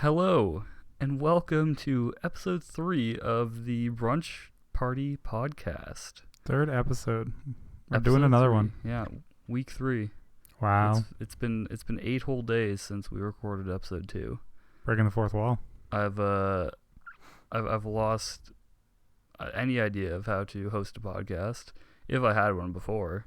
Hello, and welcome to episode 3 of the Brunch Party Podcast. Third episode. We're Episode doing another 3. one. Yeah, week 3. Wow. It's been 8 whole days since we recorded episode 2. Breaking the fourth wall. I've lost any idea of how to host a podcast, if I had one before.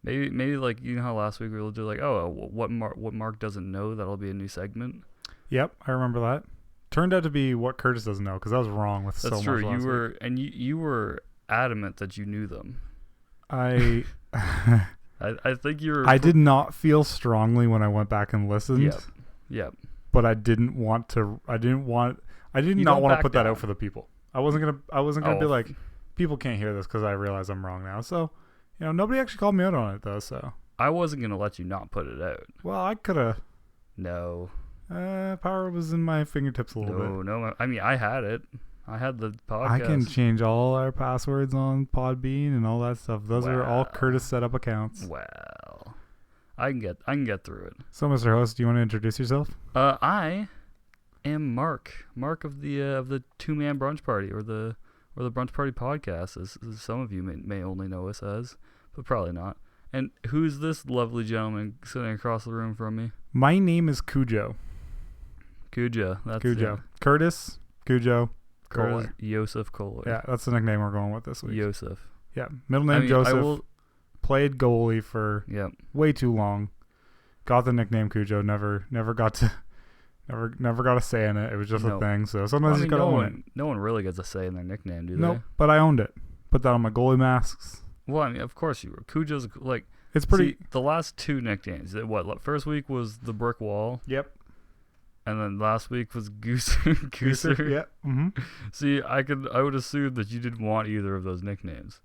Maybe like, you know how last week we were doing like, what Mark doesn't know, that'll be a new segment. Yep, I remember that. Turned out to be what Curtis doesn't know, because I was wrong with so much. That's true. Last week. You were adamant that you knew them. I think you were. I did not feel strongly when I went back and listened. Yep. But I didn't want to. I did not want to put that out for the people. I wasn't gonna be like, people can't hear this because I realize I'm wrong now. So, nobody actually called me out on it though. So I wasn't gonna let you not put it out. well, I could have. No. Power was in my fingertips a little bit. No. I mean, I had it. I had the podcast. I can change all our passwords on Podbean and all that stuff. Those are all Curtis set up accounts. Well, I can get through it. So, Mr. Host, do you want to introduce yourself? I am Mark of the two-man brunch party, or the Brunch Party Podcast, as some of you may only know us as, but probably not. And who's this lovely gentleman sitting across the room from me? My name is Cujo. That's Cujo. it. Curtis Cujo Curtis Kohler. Yosef Kohler. Yeah, that's the nickname we're going with this week. Yosef. Yeah, middle name Joseph. I played goalie for way too long. Got the nickname Cujo. Never got a say in it. It was just a thing. So sometimes you gotta own it. No one really gets a say in their nickname, do they? Nope. But I owned it. Put that on my goalie masks. Well, I mean, of course you were. Cujo's like. It's pretty. See, the last two nicknames. First week was the Brick Wall. Yep. And then last week was Gooser. Yeah. Mm-hmm. See, I would assume that you didn't want either of those nicknames.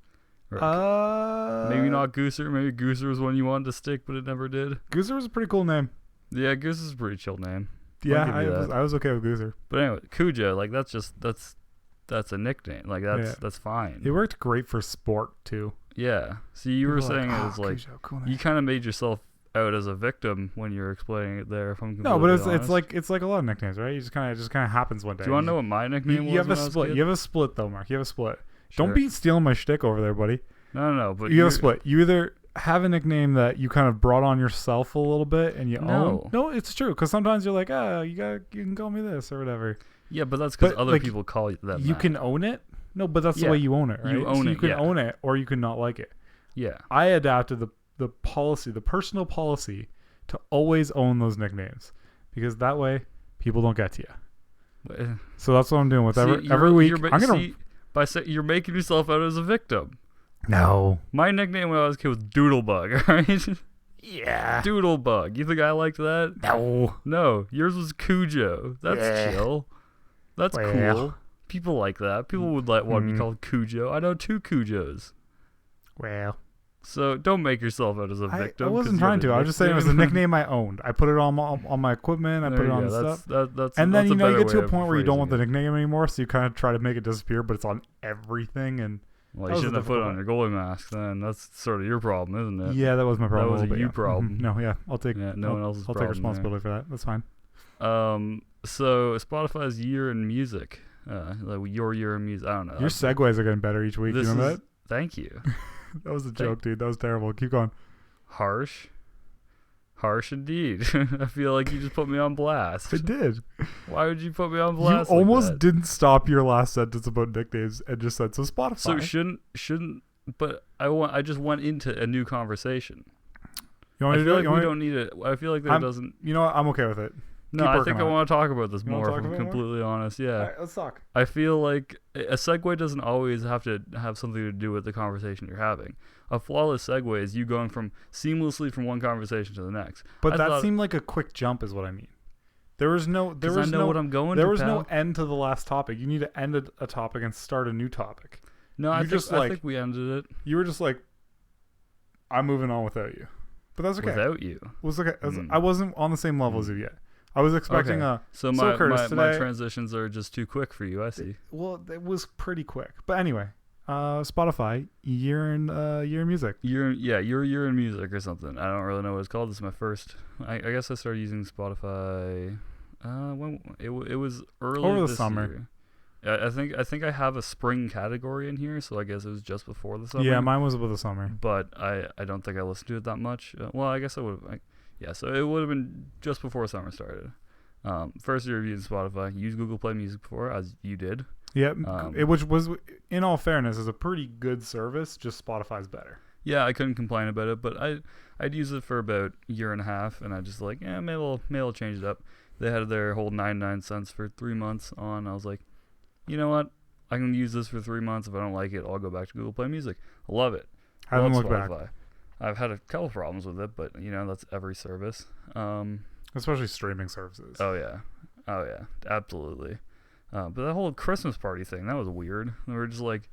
Maybe not Gooser. Maybe Gooser was one you wanted to stick, but it never did. Gooser was a pretty cool name. Yeah, Gooser's a pretty chill name. Yeah, I was okay with Gooser. But anyway, Cujo, like that's a nickname. Like that's fine. It worked great for sport too. Yeah. See, you were saying it was like Cujo, cool you kind of made yourself out as a victim when you're explaining it there. If I'm no, but it's like a lot of nicknames, right? You just kind of happens one day. Do you want to know what my nickname was? You have a split. You have a split though, Mark. You have a split. Sure. Don't be stealing my shtick over there, buddy. No. But you have a split. You either have a nickname that you kind of brought on yourself a little bit and you own. No, it's true. Because sometimes you're like, you can call me this or whatever. Yeah, but that's because other people call you that. You can own it. No, but that's the way you own it, right? You own it. You can own it, or you can not like it. Yeah. I adapted the policy, the personal policy, to always own those nicknames, because that way people don't get to you. So that's what I'm doing with every week. You're making yourself out as a victim. No. My nickname when I was a kid was Doodlebug, right? Yeah. Doodlebug. You think I liked that? No. Yours was Cujo. That's chill. That's cool. People like that. People would want to be called Cujo. I know 2 Cujos. Well. So don't make yourself out as a victim. I wasn't trying to. I was just saying it was a nickname I owned. I put it on my equipment. I put it on stuff. And then you get to a point where you don't want the nickname anymore, so you kind of try to make it disappear, but it's on everything. And well, you shouldn't have put it on your goalie mask then. That's sort of your problem, isn't it? Yeah, that was my problem. That was a you problem. No, yeah, I'll take. Yeah, no one else's problem. I'll take responsibility for that. That's fine. So Spotify's year in music. Your year in music. I don't know. Your segues are getting better each week. You know that? Thank you. That was a joke, dude. That was terrible. Keep going. Harsh indeed. I feel like you just put me on blast. I did. Why would you put me on blast? You almost didn't stop your last sentence about nicknames and just said, so Spotify. So shouldn't, but I just went into a new conversation. You want to do it? We don't need it. I feel like there doesn't. You know what? I'm okay with it. No, I think I want to talk about this more, if I'm completely honest. Yeah. All right, let's talk. I feel like a segue doesn't always have to have something to do with the conversation you're having. A flawless segue is you going seamlessly from one conversation to the next. But that seemed like a quick jump is what I mean. There was no what I'm going there was no end to the last topic. You need to end a topic and start a new topic. No, I think we ended it. You were just like, I'm moving on without you. But that's okay. Without you? It was okay. I wasn't on the same level as you yet. I was expecting So my transitions are just too quick for you, I see. Well, it was pretty quick. But anyway, Spotify, year in music. Your year in music or something. I don't really know what it's called. This is my first. I guess I started using Spotify When it was early over the this summer. year. I think I have a spring category in here, so I guess it was just before the summer. Yeah, mine was over the summer. But I don't think I listened to it that much. Well, I guess I would have. Yeah, so it would have been just before summer started. First year review in Spotify. Used Google Play Music before, as you did. Yeah, which was, in all fairness, is a pretty good service. Just Spotify's better. Yeah, I couldn't complain about it, but I'd use it for about a year and a half, and I just like, maybe I'll change it up. They had their whole 99 cents for 3 months on. I was like, you know what? I can use this for 3 months. If I don't like it, I'll go back to Google Play Music. I love it. Haven't looked back. I've had a couple problems with it, but that's every service. Especially streaming services. Oh yeah, absolutely. But that whole Christmas party thing, that was weird. They were just like,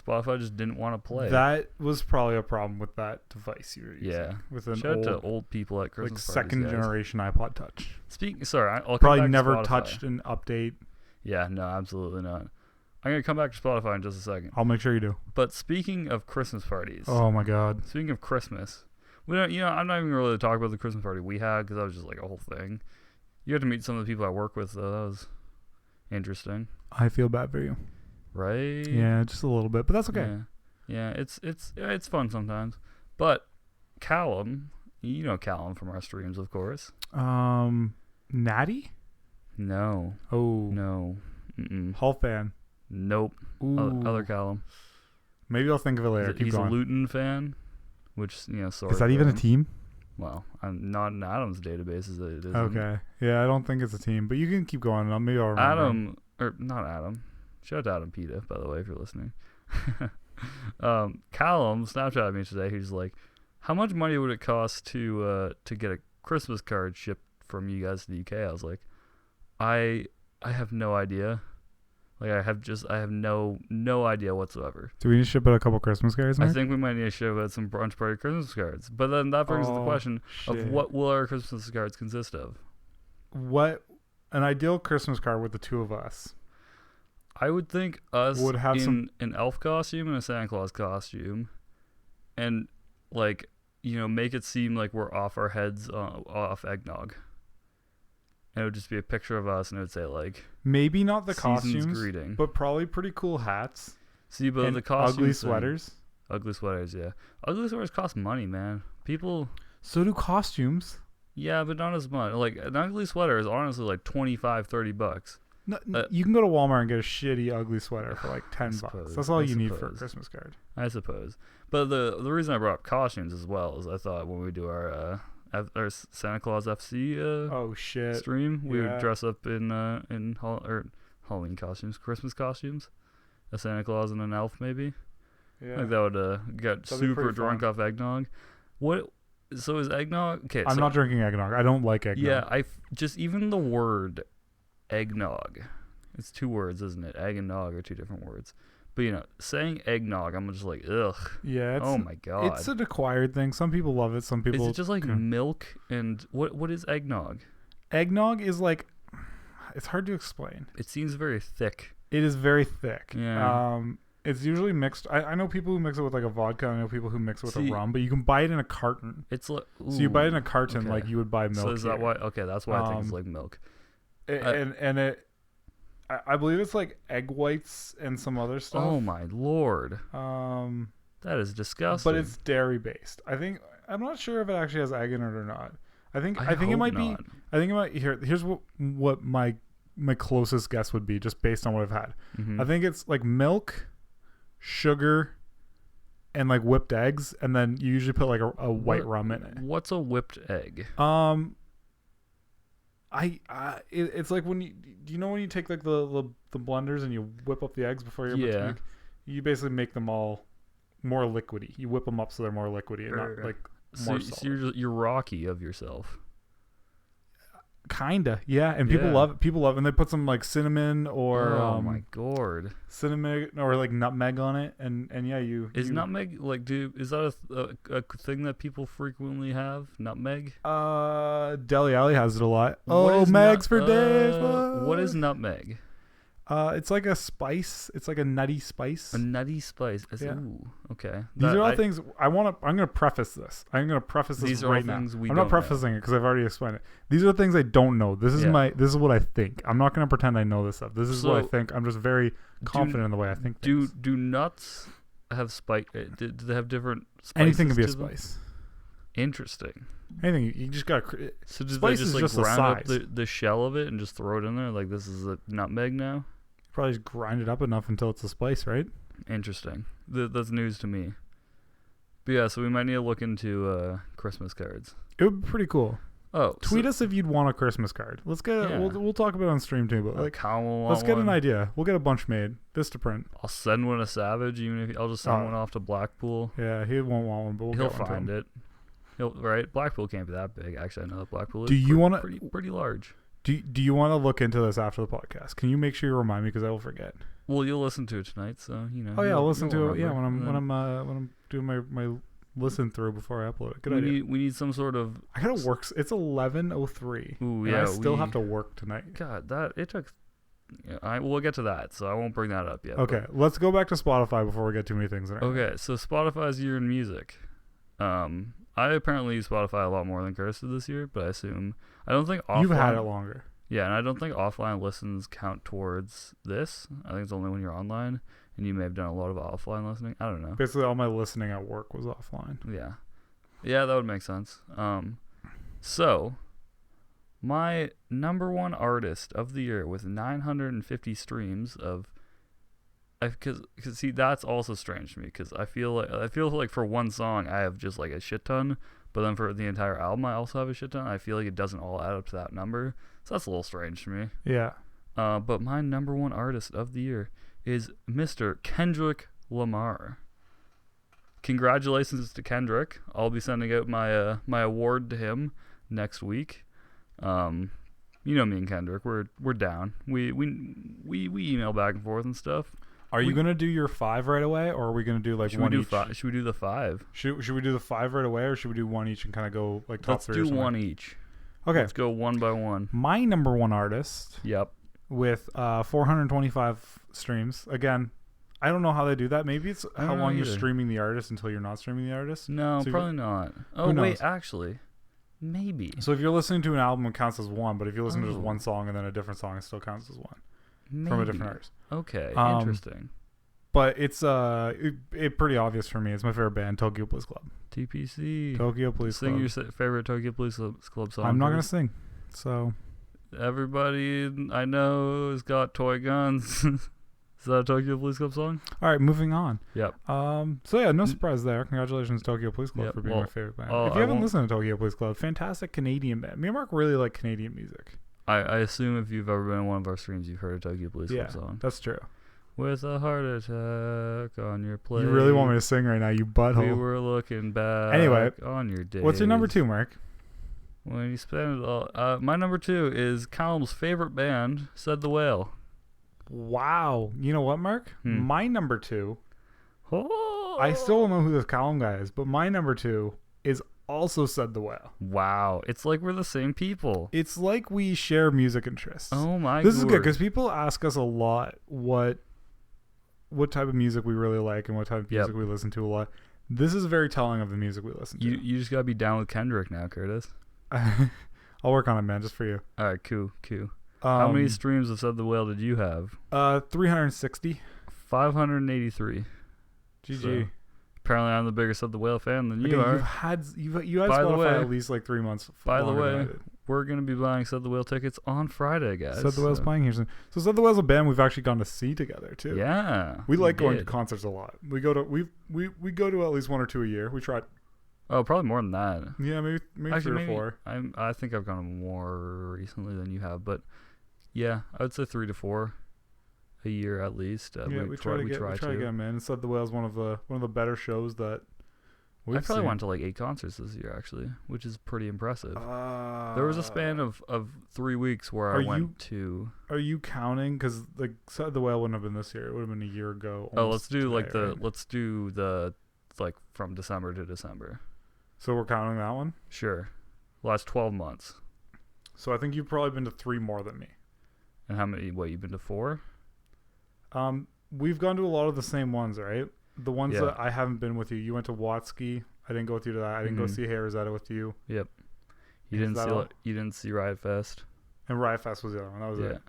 Spotify just didn't want to play. That was probably a problem with that device you were using. Yeah. With an Shout out to old people at Christmas like parties, second generation iPod Touch. I'll probably never touched an update. Yeah, no, absolutely not. I'm going to come back to Spotify in just a second. I'll make sure you do. But speaking of Christmas parties. Oh my God. Speaking of Christmas. We don't, I'm not even really talk about the Christmas party we had because that was just like a whole thing. You had to meet some of the people I work with, though. That was interesting. I feel bad for you. Right? Yeah, just a little bit, but that's okay. Yeah, it's fun sometimes. But Callum, you know Callum from our streams, of course. Natty? No. Oh. No. Mm-mm. Hall fan? Nope. Other Callum. Maybe I'll think of it later. He's a Luton fan, which, sorry. Is that even a team? Well, I'm not in Adam's database. It isn't. Okay. Yeah, I don't think it's a team, but you can keep going. Maybe I'll remember. Not Adam. Shout out to Adam Pita, by the way, if you're listening. Callum Snapchatted me today. He's like, how much money would it cost to get a Christmas card shipped from you guys to the UK? I was like, I have no idea. Like, I have no idea whatsoever. Do we need to ship out a couple Christmas cards, Mark? I think we might need to ship out some brunch party Christmas cards. But then that brings the question of what will our Christmas cards consist of? What an ideal Christmas card with the two of us. I would think us would have in an elf costume and a Santa Claus costume, and make it seem like we're off our heads off eggnog. And it would just be a picture of us, and it would say maybe not the costumes, greeting, but probably pretty cool hats. See, but the costumes, ugly sweaters. Ugly sweaters, yeah. Ugly sweaters cost money, man. People. So do costumes. Yeah, but not as much. Like, an ugly sweater is honestly like $25-$30. No, you can go to Walmart and get a shitty ugly sweater for like $10. That's all you need for a Christmas card, I suppose. But the reason I brought up costumes as well is I thought when we do our Santa Claus FC stream, we would dress up in Halloween costumes, Christmas costumes, a Santa Claus and an elf maybe. Yeah, like that would get super drunk off eggnog. What? So is eggnog? Okay, I'm not drinking eggnog. I don't like eggnog. Yeah, just even the word eggnog. It's two words, isn't it? Egg and nog are two different words. But saying eggnog, I'm just like, ugh. Yeah. Oh my God. It's an acquired thing. Some people love it. Some people. Is it just like milk and what is eggnog? Eggnog is like, it's hard to explain. It seems very thick. It is very thick. Yeah. It's usually mixed. I know people who mix it with like a vodka. I know people who mix it with a rum. But you can buy it in a carton. It's like, so you buy it in a carton like you would buy milk. So is that why? Okay, that's why I think it's like milk. I believe it's like egg whites and some other stuff. Oh my Lord. That is disgusting. But it's dairy based. I'm not sure if it actually has egg in it or not. I think it might be. I think it might. Here's what my closest guess would be, just based on what I've had. Mm-hmm. I think it's like milk, sugar, and like whipped eggs, and then you usually put like a white rum in it. What's a whipped egg? It's like when you take like the blenders and you whip up the eggs before you're about to make, you basically make them all more liquidy. You whip them up so they're more liquidy and not like more solid. So you're Rocky of yourself. Kinda, yeah, and people love it. People love it, and they put some like cinnamon or my God, cinnamon or like nutmeg on it, and yeah, nutmeg is that a thing that people frequently have? Nutmeg? Deli Alley has it a lot. Megs for days. What is nutmeg? It's like a spice. It's like a nutty spice. A nutty spice. Yeah. Ooh, okay. These are all things I'm going to preface this. I'm going to preface this these right are all now. things we I'm don't not prefacing it because I've already explained it. These are things I don't know. This is this is what I think. I'm not going to pretend I know this stuff. This is what I think. I'm just very confident in the way I think things. Do nuts have spice? Do they have different spices? Anything can be a spice. Interesting. Anything you just got. So do they just like ground up the shell of it and just throw it in there? Like this is a nutmeg now? Probably just grind it up enough until it's a spice, right? Interesting. That's news to me. But yeah, so we might need to look into Christmas cards. It would be pretty cool. Oh, tweet us if you'd want a Christmas card. Let's get. We'll talk about it on stream too. But let's get an idea. We'll get a bunch made. This to print. I'll send one to Savage. Even if I'll just send one off to Blackpool. Yeah, he won't want one, but he'll find it. Right. Blackpool can't be that big. Actually, I know that Blackpool is. Do you want pretty large? Do you want to look into this after the podcast? Can you make sure you remind me because I will forget. Well, you'll listen to it tonight, so you know. Oh yeah, I'll listen to it. Yeah, when I'm doing my listen through before I upload it. Good idea. We need some sort of. I gotta work. It's 11:03. Ooh yeah. I still have to work tonight. God, it took. Yeah, we'll get to that, so I won't bring that up yet. Okay, let's go back to Spotify before we get too many things. Okay, so Spotify's year in music. I apparently use Spotify a lot more than Curtis did this year, but I don't think offline. You've had it longer. Yeah, and I don't think offline listens count towards this. I think it's only when you're online, and you may have done a lot of offline listening. I don't know. Basically, all my listening at work was offline. Yeah, that would make sense. So my number one artist of the year with 950 streams of. Because see, that's also strange to me because I feel like for one song I have just like a shit ton, but then for the entire album I also have a shit ton. I feel like it doesn't all add up to that number, so that's a little strange to me. Yeah. But my number one artist of the year is Mr. Kendrick Lamar. Congratulations to Kendrick. I'll be sending out my award to him next week. You know me and Kendrick, we're down. We email back and forth and stuff. Are you gonna do your 5 right away, or are we gonna do like one each? Should we do the 5? Should we do the 5 right away, or should we do one each and kind of go like top 3? Let's do one each. Okay. Let's go one by one. My number one artist. Yep. With 425 streams. Again, I don't know how they do that. Maybe it's how long you're streaming the artist until you're not streaming the artist. No, so probably not. Oh wait, actually, maybe. So if you're listening to an album, it counts as one. But if you listen to just one song and then a different song, it still counts as one. Maybe. From a different artist. Okay, interesting. But it's it pretty obvious for me. It's my favorite band, Tokyo Police Club. TPC. Tokyo Police Club. Sing your favorite Tokyo Police Club song. I'm not gonna sing. So everybody I know has got toy guns. Is that a Tokyo Police Club song? All right, moving on. Yep. So yeah, no surprise there. Congratulations, Tokyo Police Club, for being my favorite band. If you haven't listened to Tokyo Police Club, fantastic Canadian band. Me and Mark really like Canadian music. I assume if you've ever been in one of our streams, you've heard a Tokyo Police Club song. That's true. With a heart attack on your plate. You really want me to sing right now, you butthole. We were looking back on your day. What's your number 2, Mark? When you spend it all. My number 2 is Callum's favorite band, Said the Whale. Wow. You know what, Mark? My number 2. I still don't know who this Callum guy is, but my number 2 is also Said the Whale. Wow. It's like we're the same people. It's like we share music interests. Oh my god. This is good because people ask us a lot what type of music we really like and what type of music we listen to a lot. This is very telling of the music we listen to. You just gotta be down with Kendrick now, Curtis. I'll work on it, man, just for you. All right, cool. How many streams of Said the Whale did you have? 360. 583. GG. So, apparently, I'm the bigger Said the Whale fan than you are. You had Spotify at least like 3 months. By the way, we're gonna be buying Said the Whale tickets on Friday, guys. Said the Whale's playing here soon. So Said the Whale's a band we've actually gone to see together too. Yeah, we like going to concerts a lot. We go to we go to at least 1 or 2 a year. We tried. Oh, probably more than that. Yeah, maybe actually, 3 or 4. I think I've gone more recently than you have, but yeah, I would say 3 to 4 a year at least. We try to get them in. Said the Whale's one of the better shows that we've probably went to like 8 concerts this year actually, which is pretty impressive. There was a span of 3 weeks where I went to. Are you counting? Because like Said the Whale wouldn't have been this year. It would have been a year ago. Let's do from December to December. So we're counting that one? Sure. Last 12 months. So I think you've probably been to 3 more than me. And how many? What, you've been to 4? We've gone to a lot of the same ones, right? The ones Yeah. that I haven't been with you. You went to Watsky. I didn't go with you to that. I didn't go see Hey Rosetta with you. Yep. You didn't see Riot Fest. And Riot Fest was the other one. That was it.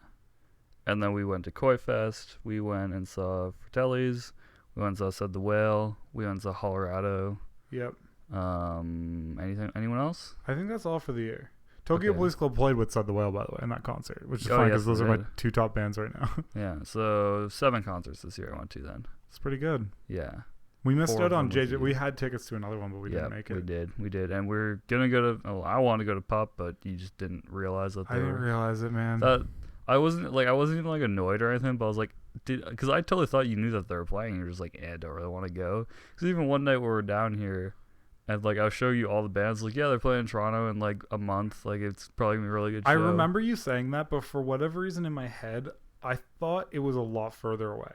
And then we went to Koi Fest. We went and saw Fratelli's. We went and saw Said the Whale. We went and saw Colorado. Yep. Anyone else? I think that's all for the year. Tokyo Police Club played with Said the Whale, by the way, in that concert, which is fine because those are my two top bands right now. Yeah, so 7 concerts this year I went to then. It's pretty good. Yeah. We missed out on JJ. We had tickets to another one, but we didn't make it. We did. And we're going to go to, I wanted to go to Pup, but you just didn't realize that I didn't realize it, man. I wasn't even like annoyed or anything, but I was like, because I totally thought you knew that they were playing. You're just like, I don't really want to go. Because even one night we were down here, and like I'll show you all the bands. Like, yeah, they're playing in Toronto in like a month. Like, it's probably gonna be a really good show. I remember you saying that, but for whatever reason in my head, I thought it was a lot further away.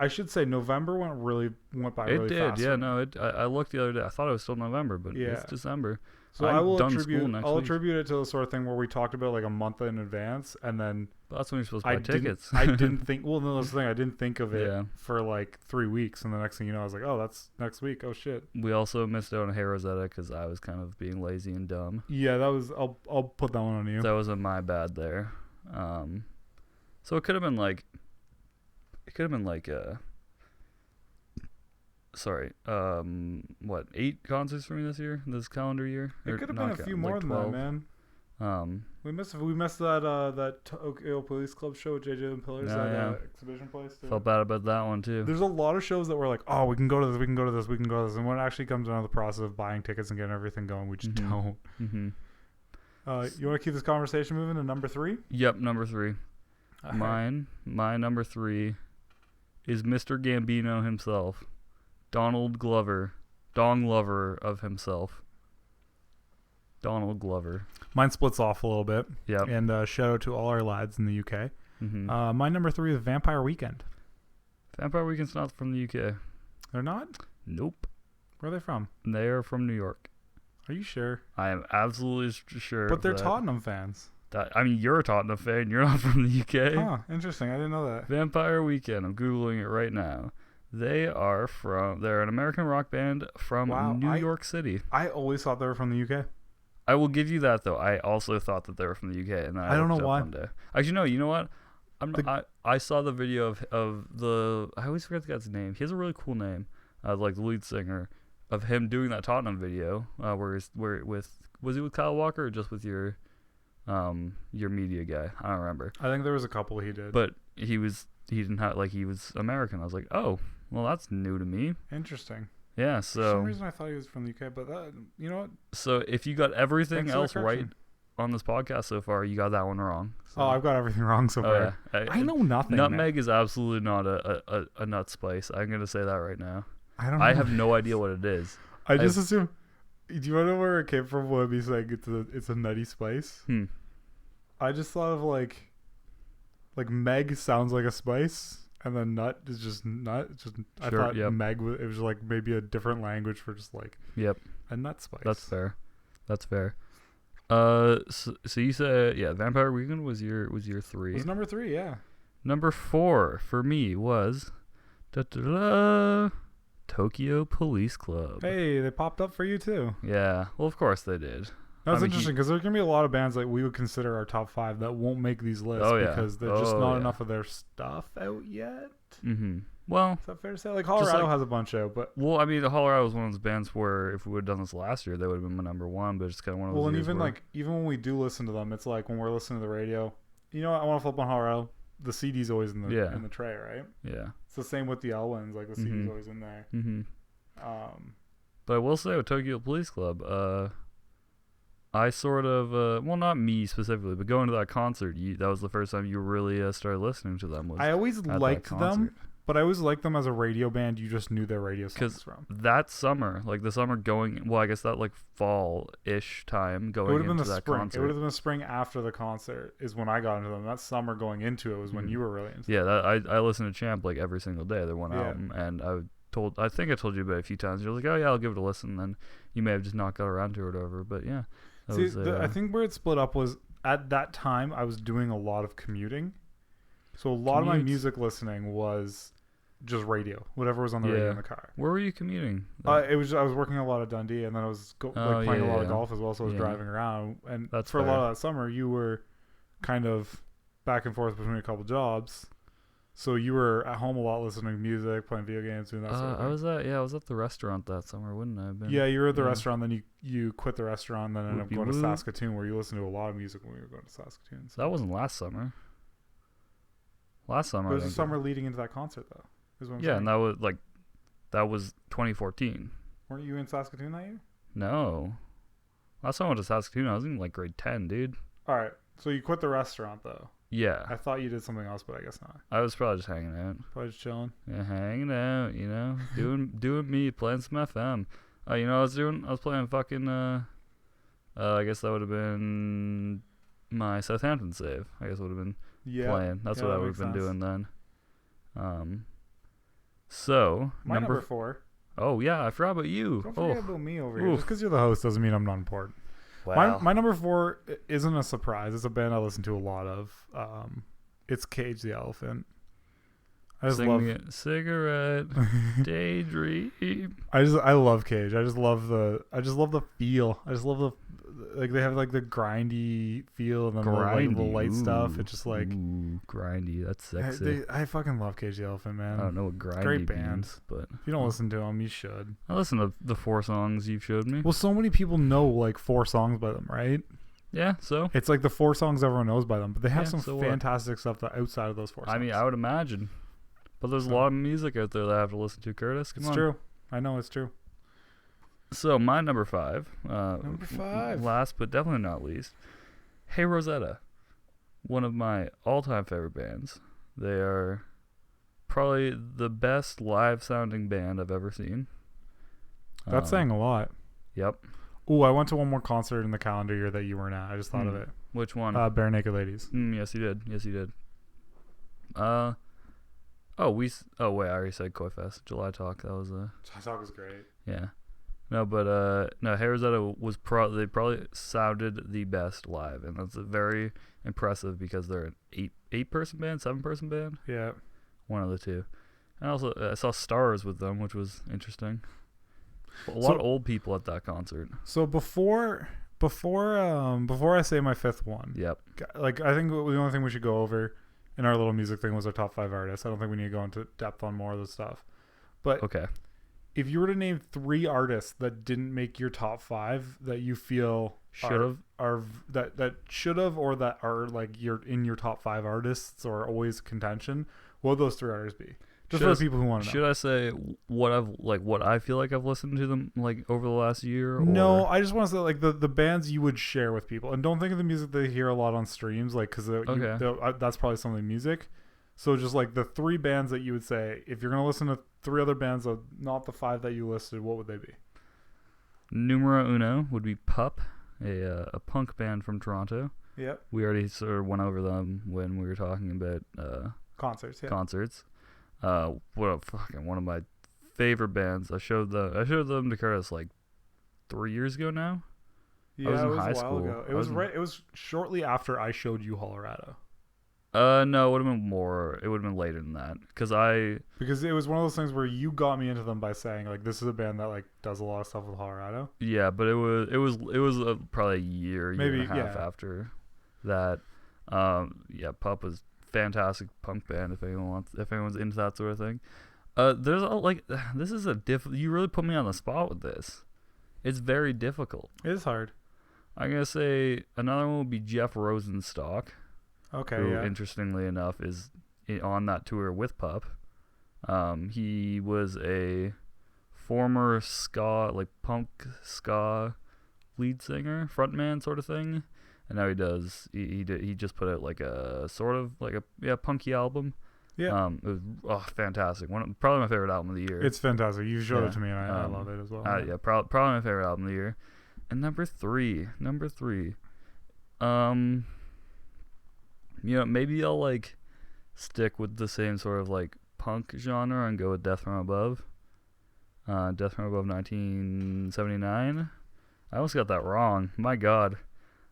I should say November went by really fast. It did, yeah. No, I looked the other day. I thought it was still November, but it's December. So I'll attribute it to the sort of thing where we talked about like a month in advance, and then that's when you're supposed to buy tickets. I didn't think. Well, no, that's the thing. I didn't think of it for like 3 weeks, and the next thing you know, I was like, oh, that's next week. Oh shit. We also missed out on Hey Rosetta because I was kind of being lazy and dumb. Yeah, that was. I'll put that one on you. That wasn't my bad there. So it could have been like. Sorry, 8 concerts for me this calendar year? It could have been a few more than 12. That, man. We missed that Tokyo Police Club show with JJ and Pillars exhibition place too. Felt bad about that one too. There's a lot of shows that were like, oh, we can go to this, we can go to this, we can go to this, and when it actually comes down to the process of buying tickets and getting everything going, we just don't. You want to keep this conversation moving to number 3? Yep, number 3. My number 3 is Mr. Gambino himself. Donald Glover, Dong Lover of himself. Donald Glover. Mine splits off a little bit. Yeah. And shout out to all our lads in the UK. My number 3 is Vampire Weekend. Vampire Weekend's not from the UK. They're not? Nope. Where are they from? They are from New York. Are you sure? I am absolutely sure. But they're Tottenham fans. You're a Tottenham fan. You're not from the UK. Huh, interesting. I didn't know that. Vampire Weekend. I'm Googling it right now. They're an American rock band from New York City. I always thought they were from the UK. I will give you that, though. I also thought that they were from the UK, and then I don't know why. One day. Actually, you know what? I saw the video of the. I always forget the guy's name. He has a really cool name, like the lead singer, of him doing that Tottenham video. Was he with Kyle Walker or just with your media guy? I don't remember. I think there was a couple he did, but he was American. I was like, oh, well, that's new to me. Interesting. Yeah, so for some reason I thought he was from the UK, but you know what? So if you got everything else right on this podcast so far, you got that one wrong. So. Oh, I've got everything wrong so far. Yeah. I know nothing. Nutmeg is absolutely not a nut spice. I'm gonna say that right now. I have no idea what it is. I just assume. Do you want to know where it came from? When he's like, it's a nutty spice. I just thought of like Meg sounds like a spice. And then nut is just nut. I thought Meg it was like maybe a different language for just like a nut spice. That's fair. So you said Vampire Weekend was your 3. It was number 3, yeah. Number 4 for me was Tokyo Police Club. Hey, they popped up for you too. Yeah, well of course they did. That's interesting because there's gonna be a lot of bands like we would consider our top 5 that won't make these lists because there's just not enough of their stuff out yet. Well, is that fair to say? Like Colorado has a bunch out, but the Colorado was one of those bands where if we would have done this last year, they would have been my number 1. But it's kind of one of those. Well, and even when we do listen to them, it's like when we're listening to the radio. You know what? I want to flip on Colorado. The CD's always in the tray, right? Yeah. It's the same with the L-Ones. Like the CD's always in there. But I will say with Tokyo Police Club, I sort of, not me specifically, but going to that concert, that was the first time you really started listening to them. I always liked them, but I always liked them as a radio band. You just knew their radio songs from. That summer, like the summer I guess that like fall-ish time going into that concert. It would have been the spring after the concert is when I got into them. That summer going into it was when you were really into them. I listened to Champ like every single day, their one album, and I think I told you about it a few times. You're like, oh yeah, I'll give it a listen. And then you may have just not got around to it or whatever, but yeah. I think where it split up was at that time I was doing a lot of commuting. So a lot of my music listening was just radio, whatever was on the radio in the car. Where were you commuting? I was working a lot of Dundee, and then I was playing a lot of golf as well, so I was driving around. And That's for fair. a lot of that summer, you were kind of back and forth between a couple jobs. So you were at home a lot listening to music, playing video games, doing that sort of thing. I was at the restaurant that summer, wouldn't I have been? Yeah, you were at the restaurant, then you quit the restaurant, then ended up going to Saskatoon, where you listened to a lot of music when we were going to Saskatoon. So. That wasn't last summer. Last summer. It was the summer leading into that concert, though. Is what I'm saying. And that was 2014. Weren't you in Saskatoon that year? No. Last time I went to Saskatoon, I was in like grade 10, dude. All right. So you quit the restaurant, though. Yeah. I thought you did something else, but I guess not. I was probably just hanging out. Probably just chilling. Yeah, hanging out, doing me, playing some FM. You know what I was doing? I was playing fucking, I guess that would have been my Southampton save. I guess it would have been playing. That's what I would have been doing then. So, my number 4. Oh, yeah, I forgot about you. Don't forget about me over here. Just because you're the host doesn't mean I'm not important. Wow. My number 4 isn't a surprise. It's a band I listen to a lot of. It's Cage the Elephant. I just love it. Cigarette, daydream. I love Cage. I just love the feel. I just love the they have like the grindy feel and then the light stuff. It's just like grindy. That's sexy. I fucking love Cage the Elephant, man. I don't know what grindy Great means, band, but if you don't listen to them, you should. I listened to the 4 songs you showed me. Well, so many people know like 4 songs by them, right? Yeah, so it's like the 4 songs everyone knows by them, but they have some fantastic stuff outside of those 4 songs. I mean, I would imagine. But there's a lot of music out there that I have to listen to, Curtis. Come on. True. I know it's true. So my number 5. Last but definitely not least. Hey Rosetta. One of my all-time favorite bands. They are probably the best live-sounding band I've ever seen. That's saying a lot. Yep. Ooh, I went to one more concert in the calendar year that you weren't at. I just thought of it. Which one? Bare Naked Ladies. Yes, you did. Wait, I already said Koi Fest. July Talk. That was July Talk was great. Yeah. No, but Hey Rosetta was they probably sounded the best live, and that's very impressive because they're an 8-person band, 7-person band. Yeah. One of the two. And also I saw Stars with them, which was interesting. A lot of old people at that concert. So before I say my 5th one. Yep. Like I think the only thing we should go over in our little music thing was our top 5 artists. I don't think we need to go into depth on more of this stuff. But okay. If you were to name 3 artists that didn't make your top 5 that you feel should have or that are like you're in your top 5 artists or always contention, what would those 3 artists be? Just for the people who want to know. Should I say what I feel like I've listened to them like over the last year? No, I just want to say like the bands you would share with people, and don't think of the music they hear a lot on streams, like because that's probably some of the music. So just like the 3 bands that you would say if you're gonna listen to 3 other bands, not the 5 that you listed, what would they be? Numero uno would be Pup, a punk band from Toronto. Yep. We already sort of went over them when we were talking about concerts. Yeah. Concerts. One of my favorite bands. I showed them to Curtis like 3 years ago now. Yeah, I was in high a while school. Ago. It was shortly after I showed you Colorado. No, it would have been more. It would have been later than that because it was one of those things where you got me into them by saying like this is a band that like does a lot of stuff with Colorado. Yeah, but it was probably a year and a half after that. Pup was fantastic punk band if anyone's into that sort of thing. This is you really put me on the spot with this. It's very difficult. It is hard. I'm gonna say another one would be Jeff Rosenstock. Okay. Who, interestingly enough, is on that tour with Pup. He was a former ska, like punk ska lead singer, frontman sort of thing. And now he just put out like a sort of like a punky album. Yeah. It was fantastic. Probably my favorite album of the year. It's fantastic. You showed it to me and I love it as well. Probably my favorite album of the year. And number three. Maybe I'll like stick with the same sort of like punk genre and go with Death From Above. Death From Above 1979. I almost got that wrong. My God.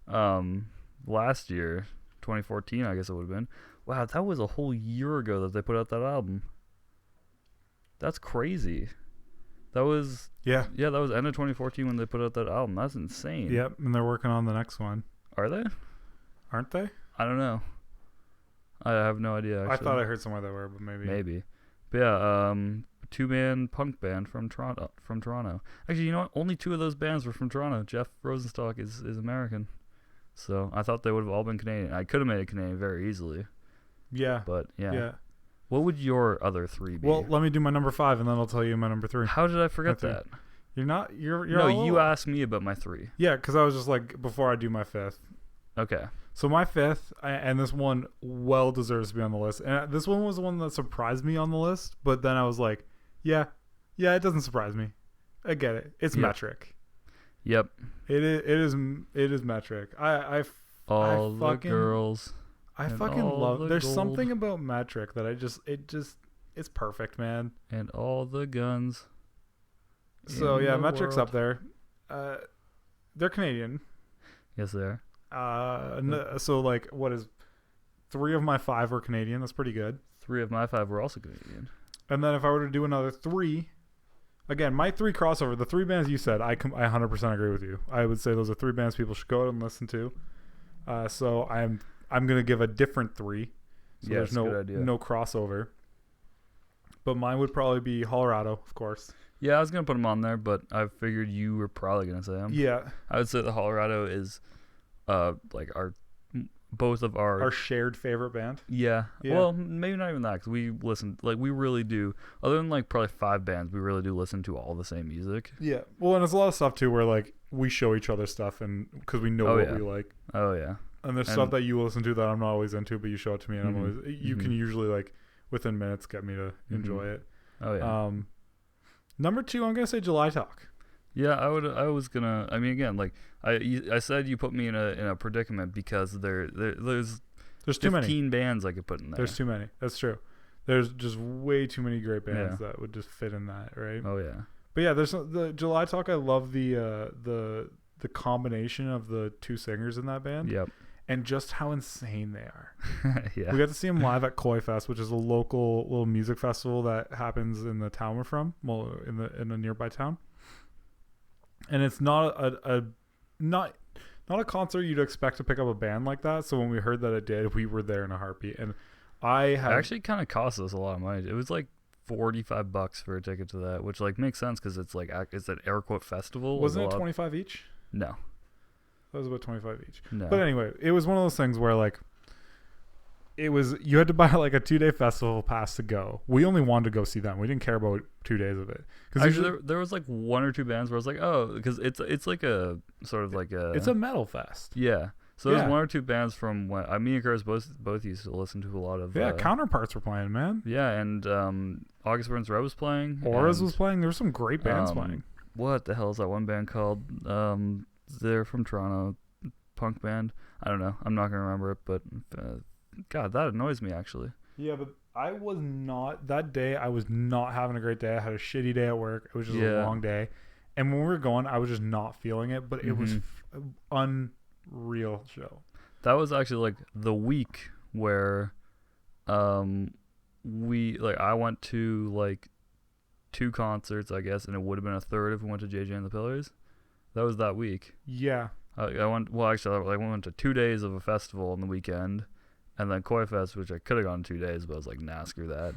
Last year, 2014, I guess it would have been, Wow, that was a whole year ago that they put out that album. That's crazy. That was that was end of 2014 when they put out that album. That's insane. Yep, and they're working on the next one. Are they? Aren't they? I don't know. I have no idea. Actually. I thought I heard somewhere they were, but maybe. But yeah, 2-man punk band from Toronto. Actually, you know what? Only 2 of those bands were from Toronto. Jeff Rosenstock is American, so I thought they would have all been Canadian. I could have made it Canadian very easily. Yeah. But yeah. What would your other 3 be? Well, let me do my number 5, and then I'll tell you my number 3. How did I forget that? You're not. You're. No, you asked me about my 3. Yeah, because I was just like before I do my 5th. Okay. So my 5th, and this one well deserves to be on the list. And this one was the one that surprised me on the list, but then I was like, yeah, it doesn't surprise me. I get it. It's Metric. Yep. It is Metric. I fucking girls. I fucking love. There's something about Metric that it's perfect, man. And all the guns. So yeah, Metric's up there. They're Canadian. Yes, they are. So like, what is 3 of my 5 were Canadian? That's pretty good. 3 of my 5 were also Canadian. And then if I were to do another 3, again, my 3 crossover, the 3 bands you said, I 100% agree with you. I would say those are 3 bands people should go out and listen to. So I'm gonna give a different 3. So there's no crossover. But mine would probably be Colorado, of course. Yeah, I was gonna put them on there, but I figured you were probably gonna say them. Yeah, I would say the Colorado is, like both of our shared favorite band. Yeah. Well, maybe not even that, because we listen, like, we really do. Other than like probably 5 bands, we really do listen to all the same music. Yeah. Well, and there's a lot of stuff too where like we show each other stuff, and because we know what we like. Oh yeah. And there's stuff that you listen to that I'm not always into, but you show it to me, and I'm always you can usually like within minutes get me to enjoy it. Oh yeah. Number 2, I'm gonna say July Talk. Yeah, I was gonna. I mean, again, like I said, you put me in a predicament because there's too many 15 bands I could put in there. There's too many. That's true. There's just way too many great bands that would just fit in that, right? Oh yeah. But yeah, there's the July Talk. I love the combination of the 2 singers in that band. Yep. And just how insane they are. Yeah. We got to see them live at Koi Fest, which is a local little music festival that happens in the town we're from, well, in a nearby town. And it's not a concert you'd expect to pick up a band like that. So when we heard that it did, we were there in a heartbeat. And it actually kind of cost us a lot of money. It was like $45 for a ticket to that, which like makes sense because it's like it's an air quote festival. Wasn't it 25 each? No. That was about 25 each. No. But anyway, it was one of those things where like you had to buy like a 2-day festival pass to go. We only wanted to go see them. We didn't care about 2 days of it. Actually, there was like 1 or 2 bands where I was like, oh, because it's like a sort of like a... It's a metal fest. Yeah. So there's 1 or 2 bands from when me and Curtis both used to listen to a lot of... Yeah, Counterparts were playing, man. Yeah, and August Burns Red was playing. Auras was playing. There were some great bands playing. What the hell is that one band called? They're from Toronto, punk band. I don't know. I'm not going to remember it, but God, that annoys me actually. Yeah, but I was not having a great day. I had a shitty day at work. It was just a long day. And when we were going, I was just not feeling it, but it was unreal show. That was actually like the week where I went to like 2 concerts, I guess, and it would have been a third if we went to JJ and the Pillars. That was that week. Yeah. I went to 2 days of a festival on the weekend, and then Koi Fest, which I could have gone 2 days, but I was like, nah, screw that.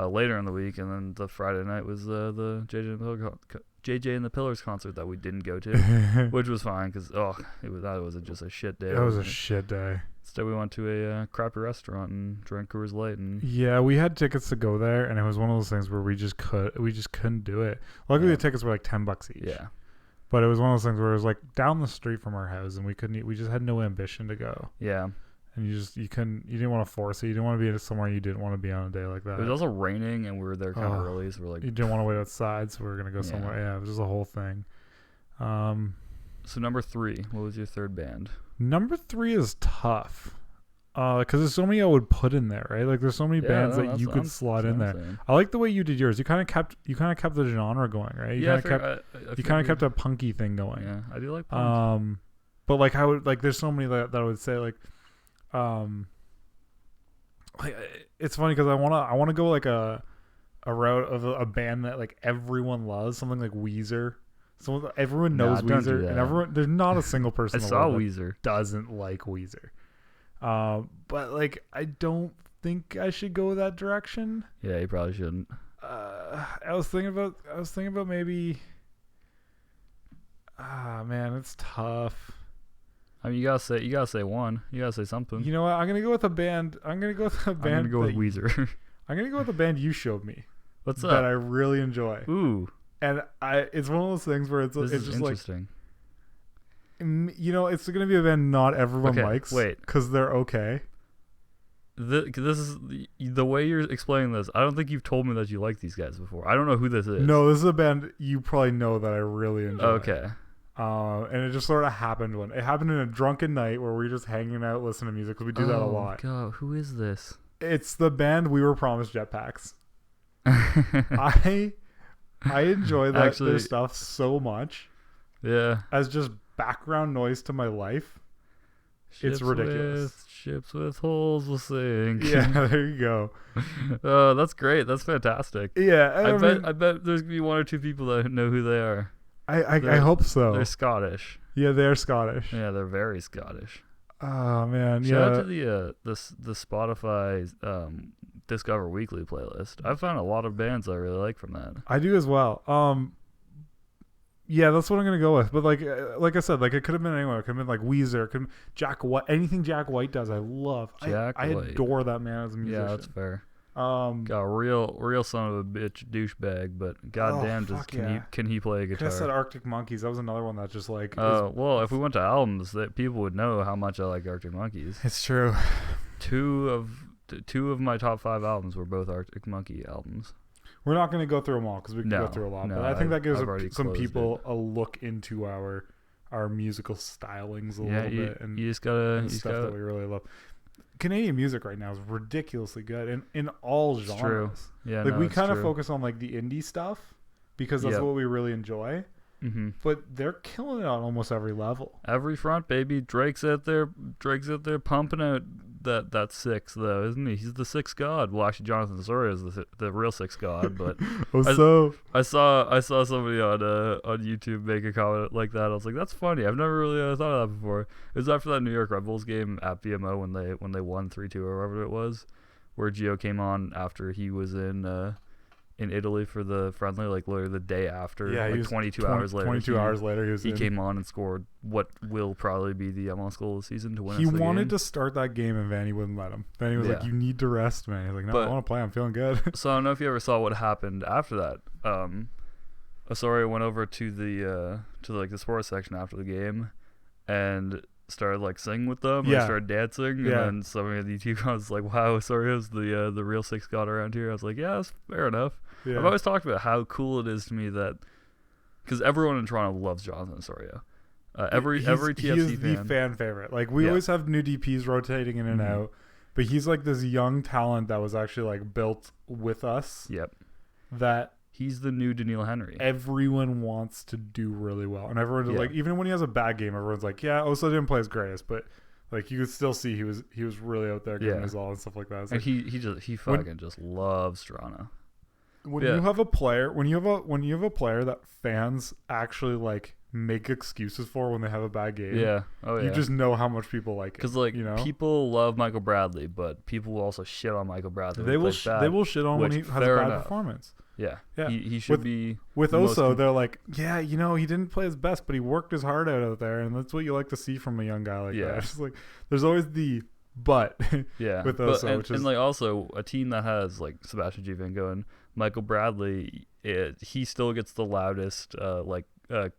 Later in the week, and then the Friday night was the JJ and the Pillars concert that we didn't go to, which was fine because that was just a shit day. That was a shit day. Instead, we went to a crappy restaurant and drank Coors Light. And yeah, we had tickets to go there, and it was one of those things where we just couldn't do it. Luckily, the tickets were like $10 each. Yeah. But it was one of those things where it was like down the street from our house, and we just had no ambition to go. Yeah. And you didn't want to force it. You didn't want to be somewhere you didn't want to be on a day like that. It was also raining, and we were there kind of early, so we're like... You didn't want to wait outside, so we were going to go somewhere. Yeah, it was just a whole thing. So number 3, what was your third band? Number 3 is tough. Because there's so many I would put in there, right? Like there's so many bands that you could slot in there. I like the way you did yours. You kind of kept the genre going, right? You kind of kept a punky thing going. Yeah, I do like punk. But like there's so many that I would say like, it's funny because I wanna go like a route of a band that like everyone loves, something like Weezer. So everyone knows Weezer, and there's not a single person in the world that doesn't like Weezer. But like I don't think I should go that direction. Yeah, you probably shouldn't. I was thinking about maybe. Man, it's tough. I mean, you gotta say one. You gotta say something. You know what? I'm gonna go with a band. I'm gonna go with Weezer. I'm gonna go with the band you showed me. What's that I really enjoy. Ooh. And it's one of those things where it's just interesting. Like, you know, it's gonna be a band not everyone likes. Wait, because they're okay. This is the way you're explaining this. I don't think you've told me that you like these guys before. I don't know who this is. No, this is a band you probably know that I really enjoy. Okay. And it just sort of happened it happened in a drunken night where we were just hanging out listening to music because we do that a lot. Oh God, who is this? It's the band We Were Promised Jetpacks. I enjoy their stuff so much. Yeah. As just background noise to my life. It's ridiculous. Ships with holes will sink. Yeah, there you go. Oh, that's great. That's fantastic. Yeah, I bet there's gonna be one or two people that know who they are. I hope so. They're Scottish. Yeah, they're Scottish. Yeah, they're very Scottish. Oh man, Shout out to the Spotify Discover Weekly playlist. I've found a lot of bands I really like from that. I do as well. Yeah, that's what I'm gonna go with. But like I said, like it could have been anyone. It could have been like Weezer. It could have been Jack White. Anything Jack White does, I love. I adore that man as a musician. Yeah, that's fair. Got a real son of a bitch douchebag, but goddamn, can he play a guitar? I said Arctic Monkeys. That was another one that just like. Well, if we went to albums, that people would know how much I like Arctic Monkeys. It's true. Two of my top 5 albums were both Arctic Monkey albums. We're not going to go through them all because we can go through a lot. But I think that gives some people a look into our musical stylings a little bit, and you just gotta stuff that we really love. Canadian music right now is ridiculously good in all genres. True. Yeah, like we kind of focus on like the indie stuff because that's what we really enjoy. Mm-hmm. But they're killing it on almost every level. Every front, baby. Drake's out there pumping out that six though, isn't he? He's the sixth god. Well, actually, Jonathan Osorio is the real sixth god. But I saw somebody on YouTube make a comment like that. I was like, that's funny. I've never really thought of that before. It was after that New York Red Bulls game at BMO when they won 3-2 or whatever it was, where Gio came on after he was in Italy for the friendly, like literally the day after. Yeah, like 22 hours later. He came on and scored what will probably be the MLS goal of the season to win. He wanted to start that game and Vanny wouldn't let him. Vanny was like, "You need to rest, man." He's like, "No, I want to play. I'm feeling good." So I don't know if you ever saw what happened after that. Osorio went over to the sports section after the game, and started like singing with them. And started dancing. And then somebody at the YouTube was like, "Wow, Osorio's the real sixth god around here." I was like, "Yeah, that's fair enough." Yeah. I've always talked about how cool it is to me that because everyone in Toronto loves Jonathan Osorio. Every TFC fan. He's the fan favorite. Like we always have new DPs rotating in and out, but he's like this young talent that was actually like built with us. Yep. That he's the new Daniil Henry. Everyone wants to do really well, and everyone's like, even when he has a bad game, everyone's like, "Yeah, Oso didn't play his greatest," but like you could still see he was really out there giving his all and stuff like that. And like, he fucking just loves Toronto. When you have a player that fans actually like make excuses for when they have a bad game, you just know how much people like it. Because like people love Michael Bradley, but people will also shit on Michael Bradley. They will shit on when he has a bad performance. Yeah. He should be with Oso. They're like, he didn't play his best, but he worked his heart out there, and that's what you like to see from a young guy like that. It's just like there's always the but with Oso, which is and like also a team that has like Sebastian Giovinco and Michael Bradley, he still gets the loudest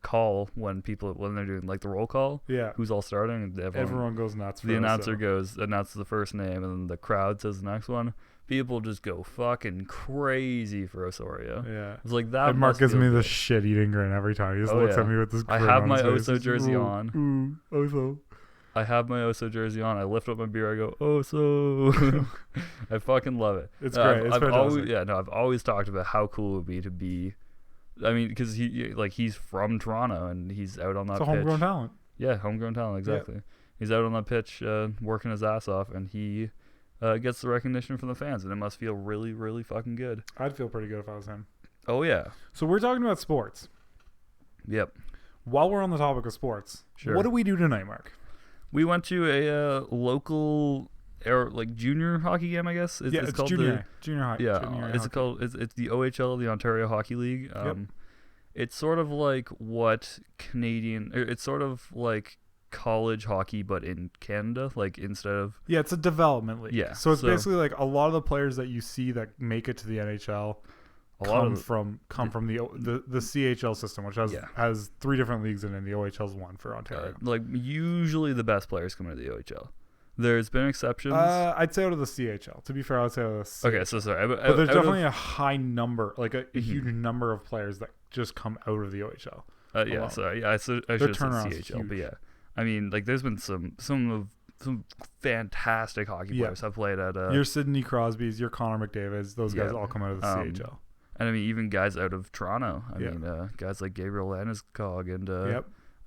call when they're doing like the roll call. Yeah, who's all starting? And everyone goes nuts. The announcer announces the first name, and then the crowd says the next one. People just go fucking crazy for Osorio. Yeah, it's like that. And Mark gives me the shit-eating grin every time. He just looks at me with this grin. I have my Oso jersey on. Oso. I have my Oso jersey on. I lift up my beer. I go, Oso. I fucking love it. It's great. It's fantastic. I've always talked about how cool it would be to be. I mean, because he's from Toronto and he's out on that pitch. It's a homegrown talent. Yeah, homegrown talent, exactly. Yeah. He's out on that pitch working his ass off, and he gets the recognition from the fans, and it must feel really, really fucking good. I'd feel pretty good if I was him. Oh yeah. So we're talking about sports. Yep. While we're on the topic of sports, Sure. What do we do tonight, Mark? We went to a local junior hockey game, I guess. It's called junior hockey. Yeah, junior it's hockey. called it's the OHL, the Ontario Hockey League. Yep. It's sort of like what it's sort of like college hockey, but in Canada, like instead of it's a development league. Yeah, so it's basically like a lot of the players that you see that make it to the NHL come from the CHL system, which has 3 different leagues in it, and the OHL's one for Ontario. Like usually the best players come into the OHL. There's been exceptions. I'd say out of the CHL. To be fair, I'd say out of the CHL. Okay, so sorry. But there's definitely a high number, like a huge number of players that just come out of the OHL. I should have said CHL, huge. But yeah. I mean, like there's been some fantastic hockey players I've played at. Your Sidney Crosbys, your Connor McDavids, those guys all come out of the CHL. And I mean, even guys out of Toronto. I mean, guys like Gabriel Landeskog and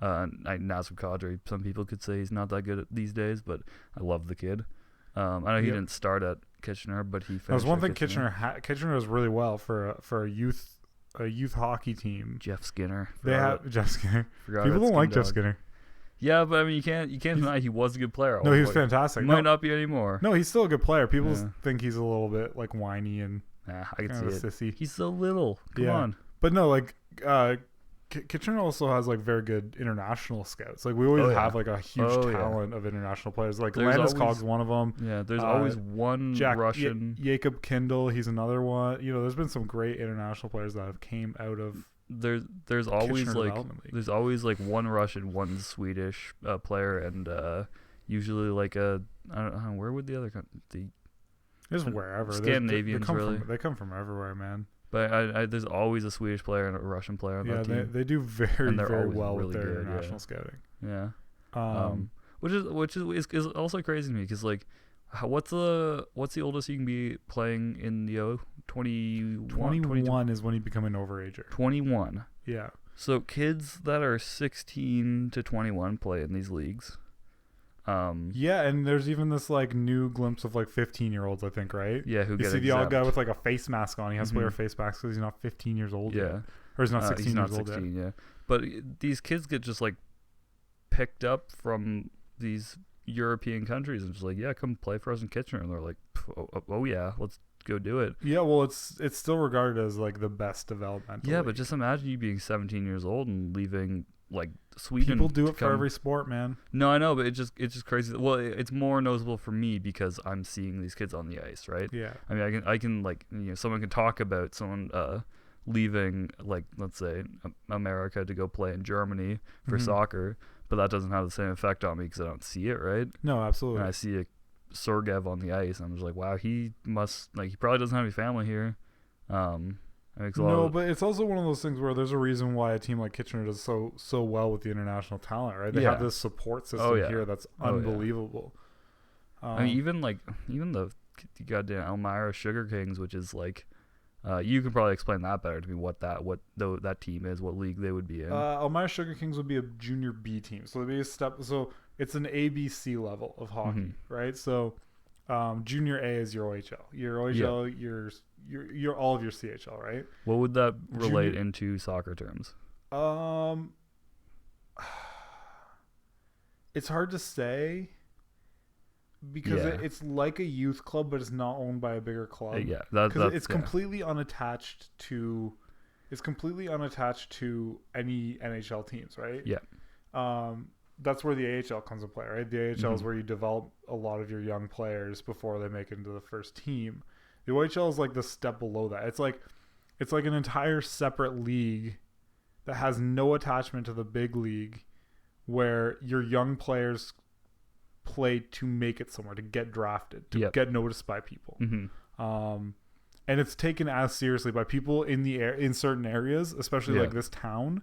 Nazem Kadri. Some people could say he's not that good these days, but I love the kid. I know he didn't start at Kitchener, but he finished. That was one thing Kitchener does really well for a youth hockey team. Jeff Skinner. They have Jeff Skinner. People don't like Jeff Skinner. Yeah, but I mean, you can't deny he was a good player. No, he was fantastic. He might not be anymore. No, he's still a good player. People think he's a little bit like whiny and I can see it. Sissy. He's so little. Come on. But no, like Kitchener also has like very good international scouts. Like we always have like a huge talent of international players. Like Landeskog's one of them. Yeah, there's always one Russian. Jacob Kindle, he's another one. You know, there's been some great international players that have came out of. There's always like one Russian, one Swedish player, and usually like I don't know, where would the other country? Just wherever. Scandinavians they come from everywhere, man. But there's always a Swedish player and a Russian player on that team. Yeah, they do very, very well with their international scouting. Yeah. Which is also crazy to me because like, what's the oldest you can be playing in the O? 21? 21 is when you become an overager. 21. Yeah. So kids that are 16 to 21 play in these leagues. Yeah, and there's even this like new glimpse of like 15-year-olds, I think, right? Yeah, who get you see the old guy with like a face mask on. He has to wear a face mask because he's not 15 years old yet. Or he's not 16 years old yet. Yeah. But these kids get just like picked up from these European countries and just like, yeah, come play for us in Kitchener. And they're like, oh yeah, let's go do it. Yeah, well, it's still regarded as like the best developmental league. But just imagine you being 17 years old and leaving like Sweden. People do it for every sport, man. No, I know, but it's just crazy. Well, it's more noticeable for me because I'm seeing these kids on the ice, right? Yeah. I mean, I can like, you know, someone can talk about someone leaving, like, let's say America to go play in Germany for soccer, but that doesn't have the same effect on me because I don't see it, right? No, absolutely. And I see a Sergev on the ice, and I'm just like, wow, he probably doesn't have any family here. But it's also one of those things where there's a reason why a team like Kitchener does so well with the international talent, right? They have this support system here that's unbelievable. I mean, even the goddamn Elmira Sugar Kings, which is like, you can probably explain that better to me. What that team is, what league they would be in. Elmira Sugar Kings would be a junior B team, so it'd be a step. So it's an ABC level of hockey, right? So junior A is your OHL. Your OHL, your all of your CHL, right? What would that relate into soccer terms? It's hard to say because it's like a youth club, but it's not owned by a bigger club. Because it's completely unattached to. It's completely unattached to any NHL teams, right? Yeah. That's where the AHL comes into play, right? The AHL is where you develop a lot of your young players before they make it into the first team. The OHL is like the step below that. It's like an entire separate league that has no attachment to the big league, where your young players play to make it somewhere, to get drafted, to get noticed by people. And it's taken as seriously by people in certain areas, especially like this town.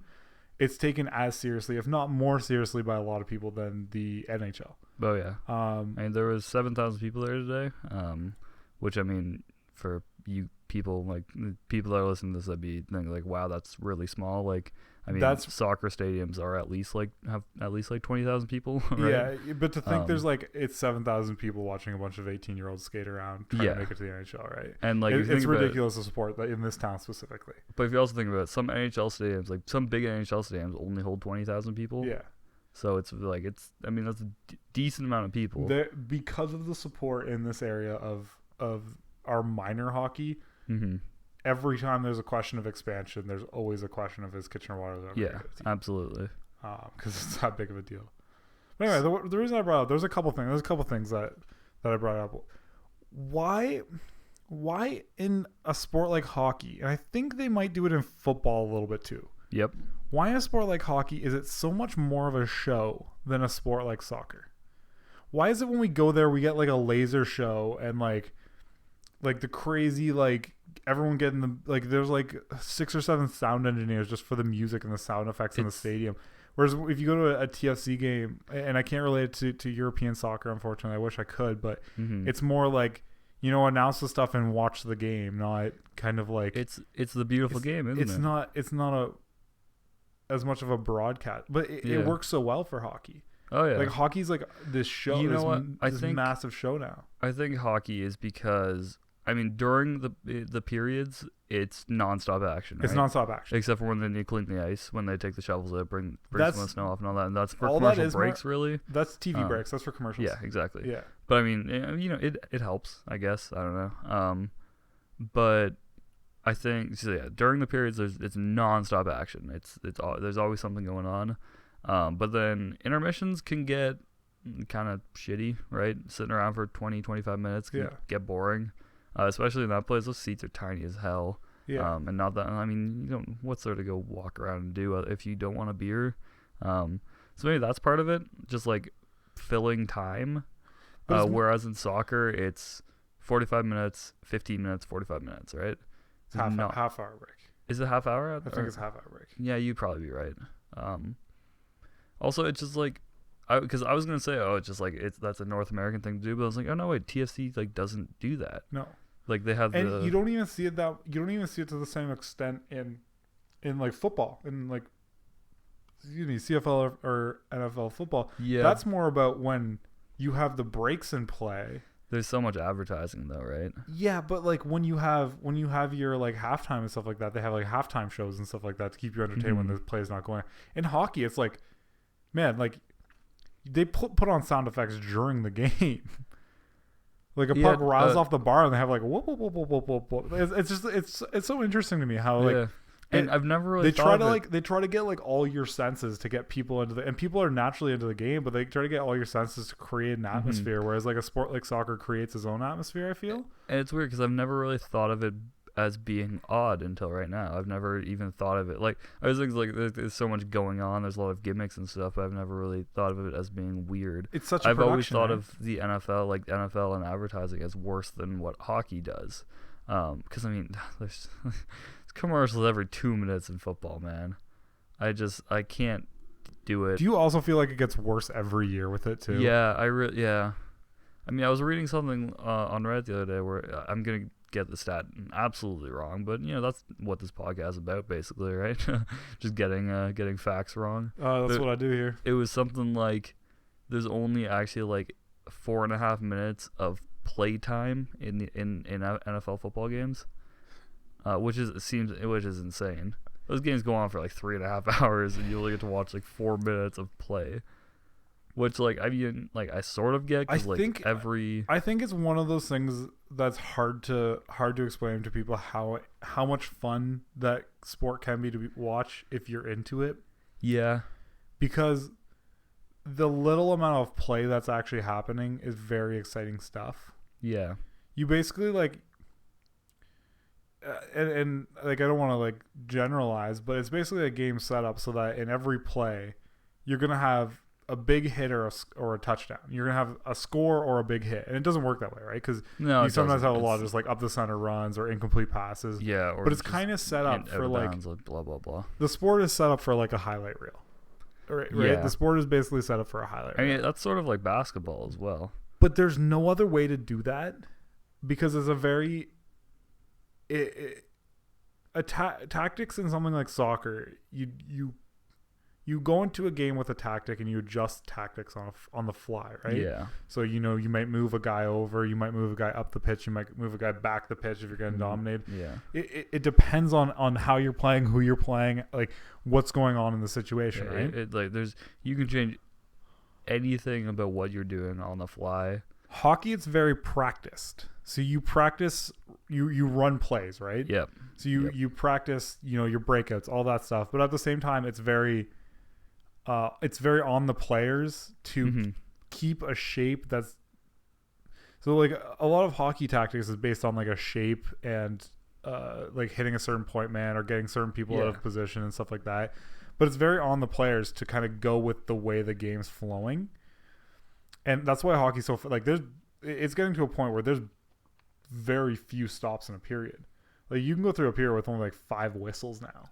It's taken as seriously, if not more seriously, by a lot of people than the NHL. Oh yeah. I mean, there was 7,000 people there today, which I mean, for you people that are listening to this, that'd be thinking like, wow, that's really small. Like, I mean, soccer stadiums are have at least 20,000 people, right? Yeah, but to think there's it's 7,000 people watching a bunch of 18-year-olds skate around trying to make it to the NHL, right? And like, it's ridiculous to support that in this town specifically. But if you also think about it, some NHL stadiums, like some big NHL stadiums, only hold 20,000 people. Yeah. So it's like that's a decent amount of people. Because of the support in this area of our minor hockey. Mm-hmm. Every time there's a question of expansion, there's always a question of is Kitchener-Waterloo ever Yeah, absolutely. Because it's that big of a deal. But anyway, the reason I brought up, there's a couple things that I brought up. Why in a sport like hockey, and I think they might do it in football a little bit too. Yep. Why in a sport like hockey is it so much more of a show than a sport like soccer? Why is it when we go there we get like a laser show and like the crazy everyone getting there's 6 or 7 sound engineers just for the music and the sound effects in the stadium, whereas if you go to a TFC game, and I can't relate it to European soccer, unfortunately, I wish I could, but it's more like, announce the stuff and watch the game, not kind of like it's the beautiful game, isn't it? It's not as much of a broadcast, but it works so well for hockey. Oh yeah, like hockey's like this show. You know what? This massive show now. I think hockey is because, I mean, during the periods, it's nonstop action. Right? It's nonstop action, except for when they need to clean the ice, when they take the shovels out, bring some of the snow off and all that. And that's for commercial breaks, really. That's TV breaks. That's for commercials. Yeah, exactly. Yeah, but I mean, it helps, I guess. I don't know. But I think during the periods, it's nonstop action. There's always something going on. But then intermissions can get kind of shitty, right? Sitting around for 20-25 minutes can get boring. Especially in that place, those seats are tiny as hell. Yeah. And not that, I mean, what's there to go walk around and do if you don't want a beer? So maybe that's part of it, just like filling time. Whereas in soccer, it's 45 minutes, 15 minutes, 45 minutes, right? It's half hour break. Is it half hour? I think it's half hour break. Yeah, you'd probably be right. Also, it's just like, because I was gonna say, it's just like that's a North American thing to do, but I was like, oh no, wait, TFC doesn't do that. No. Like they have, and you don't even see it to the same extent in like football, in like, CFL or NFL football. Yeah, that's more about when you have the breaks in play. There's so much advertising though, right? Yeah, but like when you have your like halftime and stuff like that, they have like halftime shows and stuff like that to keep you entertained when the play is not going. In hockey, it's like, man, like they put on sound effects during the game. Like a puck rises off the bar and they have like whoop whoop whoop whoop whoop whoop. It's just it's so interesting to me how like and I've never really they try to get like all your senses to get people into and people are naturally into the game, but they try to get all your senses to create an atmosphere. Whereas like a sport like soccer creates its own atmosphere, I feel. And it's weird because I've never really thought of it as being odd until right now. I've never even thought of it like I was thinking like there's so much going on. There's a lot of gimmicks and stuff, but I've never really thought of it as being weird. It's such a I've always thought of the NFL and advertising as worse than what hockey does. Because I mean, there's commercials every 2 minutes in football, man. I can't do it. Do you also feel like it gets worse every year with it too? Yeah, I mean, I was reading something on Reddit the other day where I'm gonna get the stat absolutely wrong, but that's what this podcast is about, basically, right? Just getting facts wrong. That's what I do here. It was something like there's only actually like 4.5 minutes of play time in NFL football games, which is insane. Those games go on for like 3.5 hours, and you only get to watch like 4 minutes of play. Which, like, I mean, like, I sort of get. I think it's one of those things that's hard to explain to people how much fun that sport can be to watch if you're into it. Yeah. Because the little amount of play that's actually happening is very exciting stuff. Yeah. You basically, like, and like, I don't want to, like, generalize, but it's basically a game set up so that in every play, you're going to have a big hit or a touchdown. You're gonna have a score or a big hit, and it doesn't work that way, right? Because you sometimes have a lot of just like up the center runs or incomplete passes. Yeah, but it's kind of set up for like blah blah blah. The sport is set up for like a highlight reel, right? Yeah. The sport is basically set up for a highlight reel. I mean, that's sort of like basketball as well. But there's no other way to do that because it's a very tactics in something like soccer, you go into a game with a tactic and you adjust tactics on the fly, right? Yeah. So you might move a guy over, you might move a guy up the pitch, you might move a guy back the pitch if you're getting dominated. Yeah. It depends on how you're playing, who you're playing, like what's going on in the situation, right? You can change anything about what you're doing on the fly. Hockey, it's very practiced. So you practice, you run plays, right? Yep. So you practice, your breakouts, all that stuff. But at the same time, it's very on the players to keep a shape that's. So like a lot of hockey tactics is based on like a shape and like hitting a certain point man or getting certain people out of position and stuff like that. But it's very on the players to kind of go with the way the game's flowing. And that's why hockey's so like it's getting to a point where there's very few stops in a period. Like you can go through a period with only like 5 whistles now,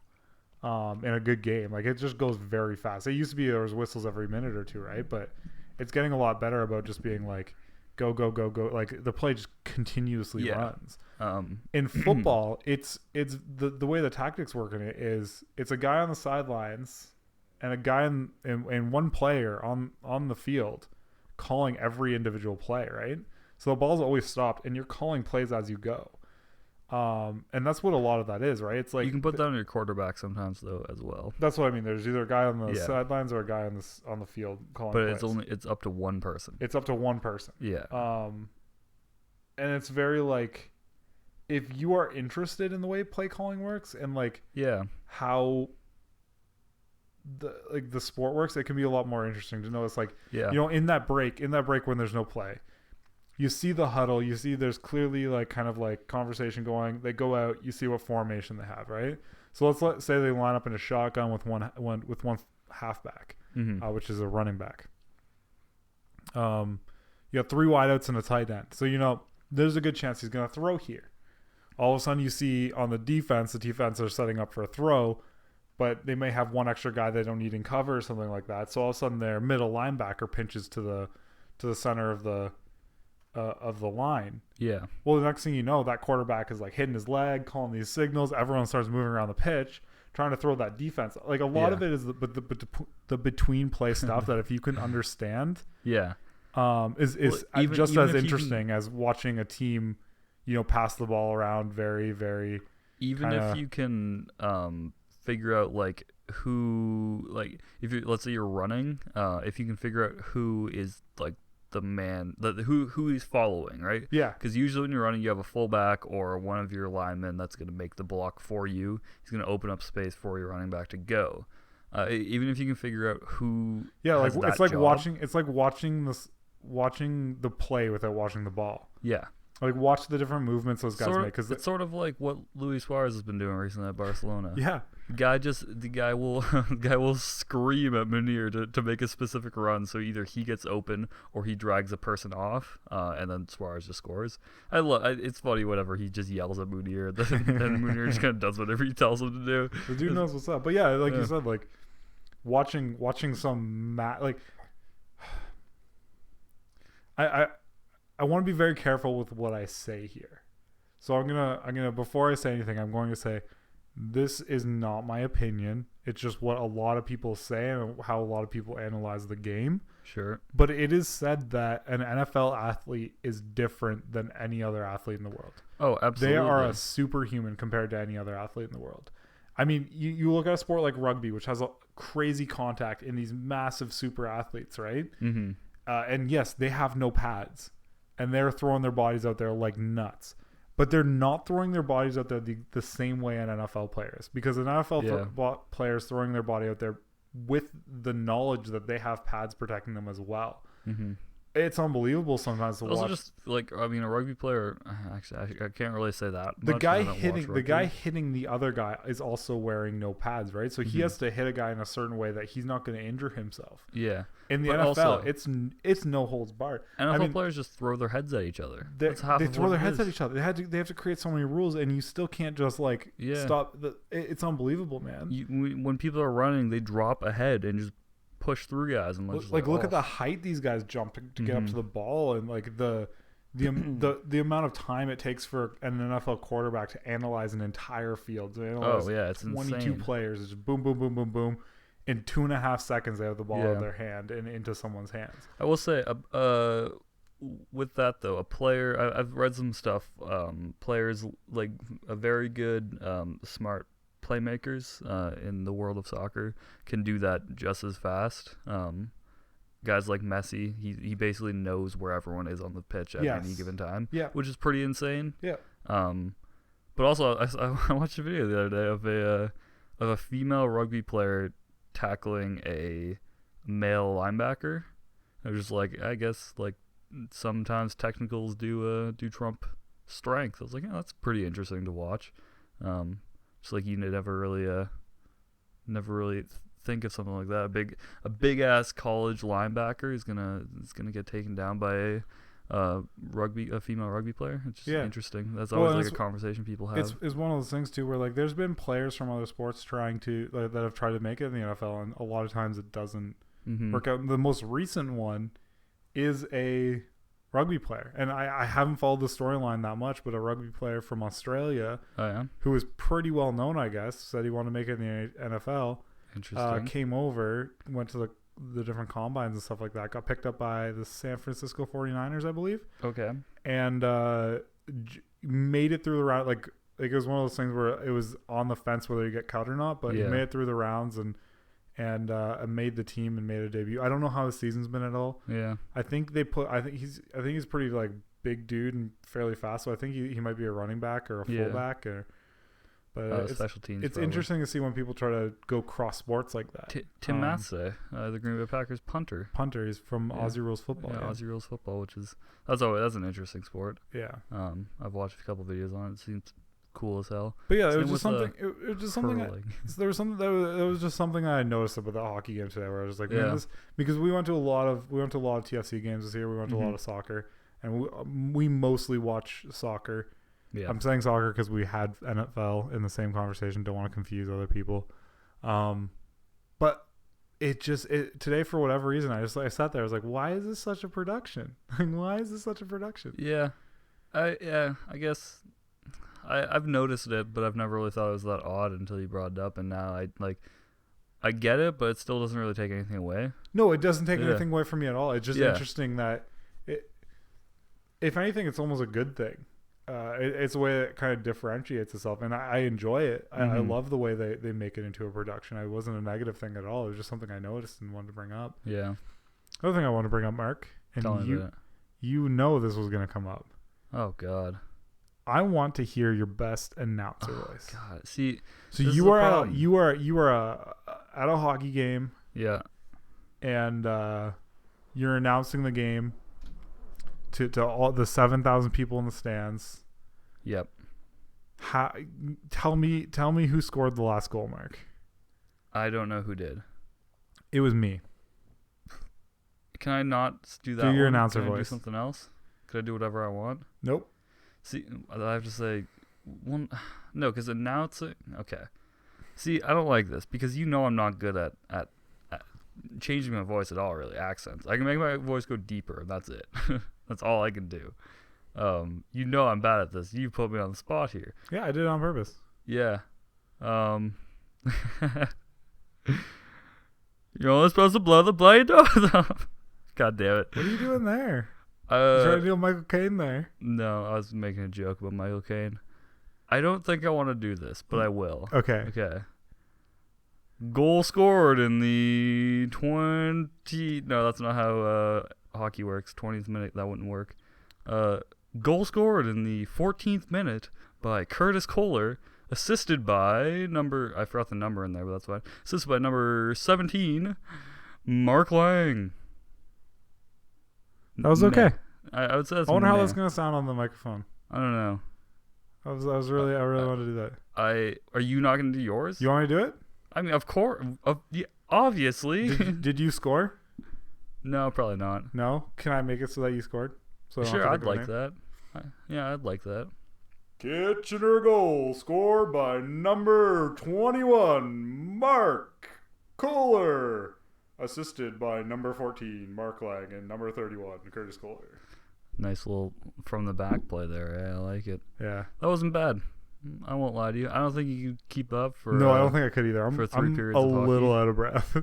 in a good game. Like it just goes very fast. It used to be there was whistles every minute or two, right? But it's getting a lot better about just being like go go go go. Like the play just continuously runs. In football, it's the way the tactics work in it is it's a guy on the sidelines and a guy and one player on the field calling every individual play, right? So the ball's always stopped and you're calling plays as you go. And that's what a lot of that is, right? It's like you can put that on your quarterback sometimes though as well. That's what I mean. There's either a guy on the sidelines or a guy on the field calling plays. But it's up to one person. It's up to one person. Yeah. And it's very like if you are interested in the way play calling works and like how the sport works, it can be a lot more interesting to know. It's like in that break when there's no play, you see the huddle, you see there's clearly like kind of like conversation going, they go out, you see what formation they have, right? So let's say they line up in a shotgun with one halfback, which is a running back. You have 3 wideouts and a tight end, so there's a good chance he's gonna throw here. All of a sudden you see on the defense are setting up for a throw, but they may have one extra guy they don't need in cover or something like that. So all of a sudden their middle linebacker pinches to the center of the line. Yeah. Well, the next thing you know, that quarterback is like hitting his leg, calling these signals. Everyone starts moving around the pitch, trying to throw that defense. Like a lot of it is the between play stuff that if you can understand, is just as interesting as watching a team, pass the ball around very, very. Even if you can figure out like who, like if you, let's say you're running, if you can figure out who is like the man, who he's following, right? Yeah. Because usually when you're running, you have a fullback or one of your linemen that's going to make the block for you. He's going to open up space for your running back to go. Even if you can figure out who. Yeah, like it's like job. It's like watching the play without watching the ball. Yeah. Like watch the different movements those guys make, because it's sort of like what Luis Suarez has been doing recently at Barcelona. Yeah, the guy will scream at Munir to make a specific run, so either he gets open or he drags a person off, and then Suarez just scores. It's funny whenever he just yells at Munir, and Munir just kind of does whatever he tells him to do. The dude knows what's up, but yeah, like you said, like watching some like I want to be very careful with what I say here. So I'm gonna before I say anything, I'm going to say this is not my opinion. It's just what a lot of people say and how a lot of people analyze the game. Sure. But it is said that an NFL athlete is different than any other athlete in the world. Oh, absolutely. They are a superhuman compared to any other athlete in the world. I mean, you look at a sport like rugby, which has a crazy contact in these massive super athletes, right? Mm-hmm. And yes, they have no pads. And they're throwing their bodies out there like nuts. But they're not throwing their bodies out there the same way an NFL players. Because an NFL players throwing their body out there with the knowledge that they have pads protecting them as well. Mm-hmm. It's unbelievable sometimes to watch. Also, just like a rugby player. Actually, I can't really say that. The guy hitting the other guy is also wearing no pads, right? So he has to hit a guy in a certain way that he's not going to injure himself. Yeah. In the NFL, also, it's no holds barred. NFL players just throw their heads at each other. They throw their heads at each other. They have to create so many rules, and you still can't just stop. It's unbelievable, man. When people are running, they drop ahead and just push through guys and look at the height these guys jump to get up to the ball, and like the the amount of time it takes for an NFL quarterback to analyze an entire field, to analyze it's 22 insane. players, it's just boom, boom, boom, boom, boom. In 2.5 seconds, they have the ball in their hand and into someone's hands. I will say, with that though, a player, I've read some stuff. Players like a very good, smart playmakers in the world of soccer can do that just as fast. Guys like Messi, he basically knows where everyone is on the pitch at any given time, which is pretty insane. Yeah. But also, I watched a video the other day of a female rugby player tackling a male linebacker. I was just like, I guess like sometimes technicals do trump strength. I was like, yeah, that's pretty interesting to watch. Just like you never really think of something like that. A big ass college linebacker is gonna get taken down by a female rugby player. It's just interesting. That's always like a conversation people have. It's one of those things too where like there's been players from other sports trying to that have tried to make it in the NFL, and a lot of times it doesn't work out. The most recent one is a rugby player, and I haven't followed the storyline that much, but a rugby player from Australia who was pretty well known, I guess, said he wanted to make it in the NFL. Interesting. Came over, went to the different combines and stuff like that, got picked up by the San Francisco 49ers, I believe. Okay. And made it through the round. Like it was one of those things where it was on the fence whether you get cut or not, but he made it through the rounds and made the team and made a debut. I don't know how the season's been at all. Yeah. I think he's pretty like big dude and fairly fast, so I think he might be a running back or a fullback but special teams. It's interesting to see when people try to go cross sports like that. Tim Massey, the Green Bay Packers punter. He's from Aussie Rules Football. Yeah, Aussie Rules Football, that's an interesting sport. Yeah. I've watched a couple videos on it. It seems cool as hell. But yeah, it was just something. There was something that was just something I noticed about the hockey game today, where I was like, man, because we went to a lot of TFC games this year. We went to a lot of soccer, and we mostly watch soccer. Yeah. I'm saying soccer because we had NFL in the same conversation. Don't want to confuse other people. But today, for whatever reason, I sat there. I was like, why is this such a production? Why is this such a production? Yeah. I guess I've noticed it, but I've never really thought it was that odd until you brought it up. And now I get it, but it still doesn't really take anything away. No, it doesn't take anything away from me at all. It's just interesting that if anything, it's almost a good thing. It's a way that kind of differentiates itself, and I enjoy it. I love the way they make it into a production. It wasn't a negative thing at all. It was just something I noticed and wanted to bring up. Yeah. Another thing I want to bring up, Mark, and you know this was going to come up. Oh God. I want to hear your best announcer voice. God, see, so you are at a hockey game. Yeah. And you're announcing the game to all the 7,000 people in the stands. Yep. Tell me who scored the last goal, Mark. I don't know who did. It was me. Can I not do that? Do your announcer voice. Can I do something else? Could I do whatever I want? Nope. See, I have to say one. No, because announcing. Okay. See, I don't like this because I'm not good at changing my voice at all. Really, accents. I can make my voice go deeper, and that's it. That's all I can do. I'm bad at this. You put me on the spot here. Yeah, I did it on purpose. Yeah. You're only supposed to blow the blade off. God damn it. What are you doing there? You trying to deal Michael Caine there? No, I was making a joke about Michael Caine. I don't think I want to do this, but I will. Okay. Goal scored in the 20... No, that's not how hockey works. 20th minute, that wouldn't work. Goal scored in the 14th minute by Curtis Kohler, assisted by I forgot the number in there, but that's fine. Assisted by number 17, Mark Lang. That was okay. I would say that's I wonder how that's going to sound on the microphone. I don't know. I really want to do that. Are you not going to do yours? You want me to do it? I mean, of course. Yeah, obviously. Did you score? No, probably not. No? Can I make it so that you scored? Sure, I'd like that. I'd like that. Kitchener goal scored by number 21, Mark Kohler. Assisted by number 14, Mark Lang, and number 31, Curtis Kohler. Nice little from the back play there. Yeah, I like it. Yeah. That wasn't bad. I won't lie to you. I don't think you could keep up for. No, I don't think I could either. For I'm periods a of hockey. little out of breath.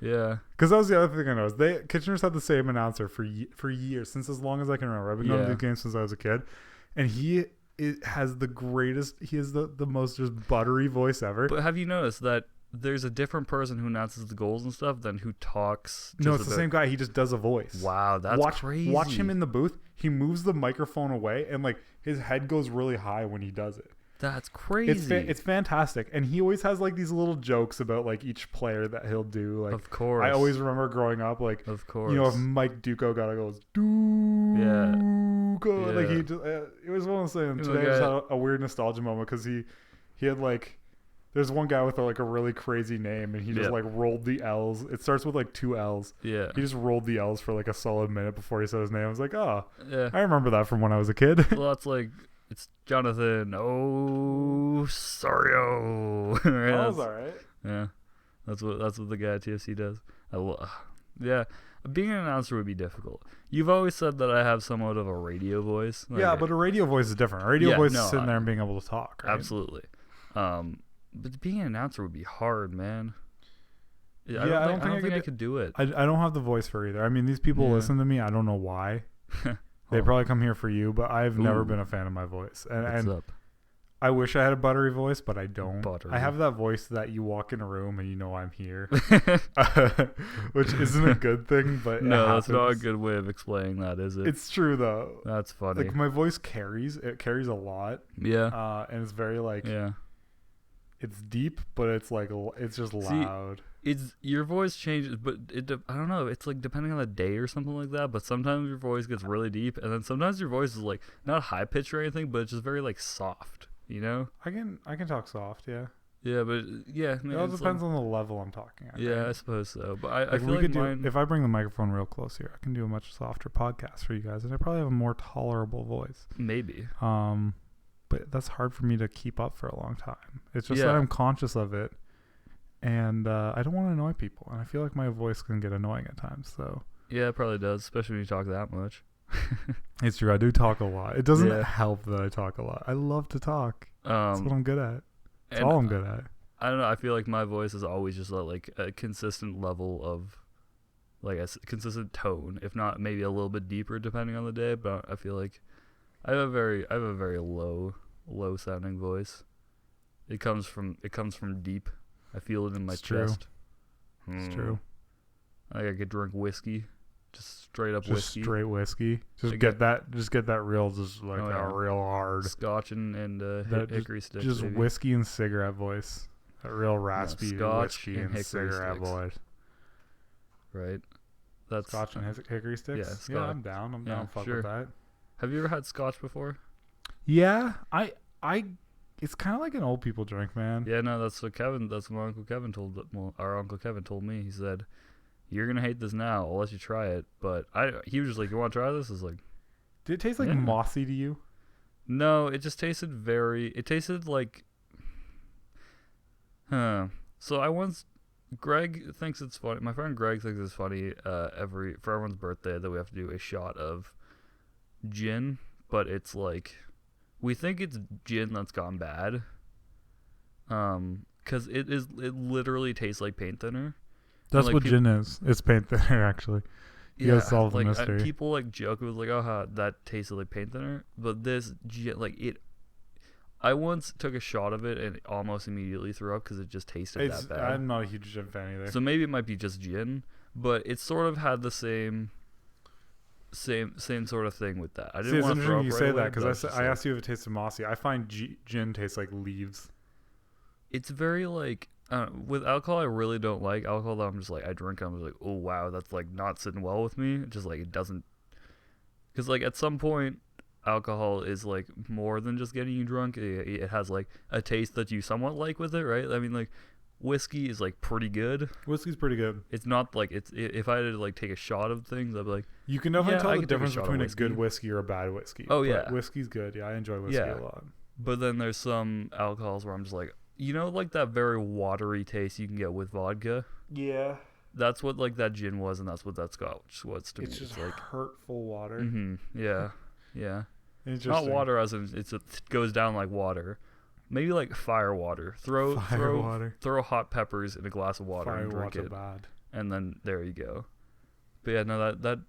Yeah. Because that was the other thing I noticed. Kitchener's had the same announcer for years, since as long as I can remember. I've been going to these games since I was a kid, and he has the greatest. He has the most just buttery voice ever. But have you noticed that there's a different person who announces the goals and stuff than who talks? No, it's the same guy. He just does a voice. Wow, that's crazy. Watch him in the booth. He moves the microphone away, and like his head goes really high when he does it. That's crazy. It's fantastic, and he always has like these little jokes about like each player that he'll do. Like, of course, I always remember growing up, like, of course, you know, if Mike Duco goes Duco, like he just, it was one of those things. Today I just had a weird nostalgia moment because he had like, there's one guy with like a really crazy name, and he just like rolled the L's. It starts with like 2 L's. Yeah, he just rolled the L's for like a solid minute before he said his name. I was like, oh, yeah, I remember that from when I was a kid. Well, that's like. It's Jonathan Osorio. Right? That was all right. Yeah, that's what the guy at TFC does. Yeah, being an announcer would be difficult. You've always said that I have somewhat of a radio voice. Like, yeah, but a radio voice is different. A radio voice is sitting there and being able to talk. Right? Absolutely. But being an announcer would be hard, man. Yeah, I don't think I could do it. I don't have the voice for either. I mean, these people listen to me. I don't know why. They probably come here for you, but I've never been a fan of my voice. And up? I wish I had a buttery voice, but I don't. Buttery. I have that voice that you walk in a room and you know I'm here, which isn't a good thing, but no, that's not a good way of explaining that, is it? It's true though. That's funny. Like my voice carries. It carries a lot. Yeah. And it's very like. Yeah. It's deep, but it's like it's just loud. It's your voice changes, but I don't know. It's like depending on the day or something like that. But sometimes your voice gets really deep, and then sometimes your voice is like not high pitched or anything, but it's just very like soft. You know? I can talk soft, yeah. Yeah, but yeah, it all depends on the level I'm talking at. Yeah, I suppose so. But I feel like if I bring the microphone real close here, I can do a much softer podcast for you guys, and I probably have a more tolerable voice. Maybe. But that's hard for me to keep up for a long time. It's just that I'm conscious of it, and I don't want to annoy people, and I feel like my voice can get annoying at times. So yeah, it probably does, especially when you talk that much. It's true. I do talk a lot. It doesn't help that I talk a lot. I love to talk. That's what I'm good at. That's all I'm good at. I don't know. I feel like my voice is always just like a consistent level of, like a consistent tone, if not maybe a little bit deeper depending on the day. But I feel like I have a very low sounding voice. It comes from deep. I feel it in my chest. It's true. I could drink whiskey, just straight up whiskey. Straight whiskey. Just get that real, just like a real hard Scotch and hickory stick. Just baby. Whiskey and cigarette voice. A real raspy whiskey and cigarette voice. Right. That's Scotch and hickory sticks. Yeah, I'm down. I'm down. Fuck with that. Have you ever had Scotch before? Yeah, I. It's kind of like an old people drink, man. Yeah, no, that's what my Uncle Kevin told. Well, our Uncle Kevin told me. He said, "You're gonna hate this now. I'll let you try it." But he was just like, "You want to try this?" I was like, "Did it taste like mossy to you?" No, it just tasted It tasted like. So Greg thinks it's funny. My friend Greg thinks it's funny. For everyone's birthday that we have to do a shot of gin, but it's like. We think it's gin that's gone bad, because it literally tastes like paint thinner. That's what gin is. It's paint thinner, actually. You gotta solve the mystery. People like joke. It was like, oh, that tasted like paint thinner. But this gin, like it. I once took a shot of it and almost immediately threw up because it just tasted that bad. I'm not a huge gin fan either. So maybe it might be just gin, but it sort of had the same sort of thing with that. I didn't want to throw up. It's interesting you say that because I asked you if it tasted mossy. I find gin tastes like leaves. It's very like with alcohol. I really don't like alcohol. That I'm just like I drink. I'm just like, oh wow, that's like not sitting well with me. Just like it doesn't. Because like at some point, alcohol is like more than just getting you drunk. It has like a taste that you somewhat like with it, right? I mean like. Whiskey is like pretty good. Whiskey's pretty good. It's not like if I had to like take a shot of things, I'd be like, you can definitely tell the difference between a good whiskey or a bad whiskey. Oh yeah, whiskey's good. Yeah, I enjoy whiskey a lot. But then there's some alcohols where I'm just like, like that very watery taste you can get with vodka. Yeah, that's what like that gin was, and that's what that Scotch was to me. It's just like hurtful water. Mm-hmm. Yeah. Yeah. Interesting. Not water as in it goes down like water. Maybe like fire water. Throw hot peppers in a glass of water and drink it. Bad. And then there you go. But yeah, no,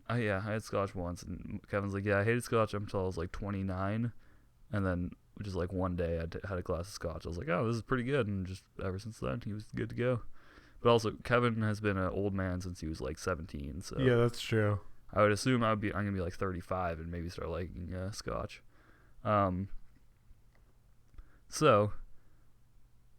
I had scotch once, and Kevin's like, yeah, I hated scotch until I was like 29, and then just like one day I had a glass of scotch. I was like, oh, this is pretty good, and just ever since then he was good to go. But also, Kevin has been an old man since he was like 17, so yeah, that's true. I would assume I'm gonna be like 35 and maybe start liking scotch. So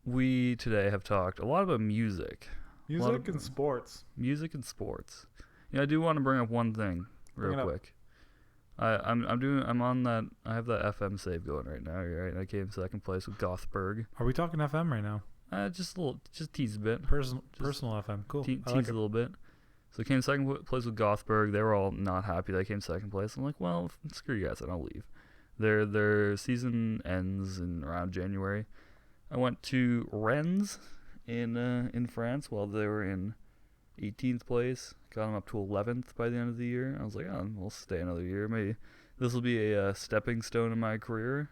we today have talked a lot about music. Music and sports. Music and sports. Yeah, I do want to bring up one thing real quick. I'm on that. I have that FM save going right now. Right, I came second place with Gothberg. Are we talking FM right now? Just tease a bit. Personal FM, cool. Tease a little bit. So I came second place with Gothberg. They were all not happy that I came second place. I'm like, well, screw you guys, and I'll leave. Their season ends in around January. I went to Rennes in France while they were in 18th place. Got them up to 11th by the end of the year. I was like, oh, we'll stay another year. Maybe this will be a stepping stone in my career.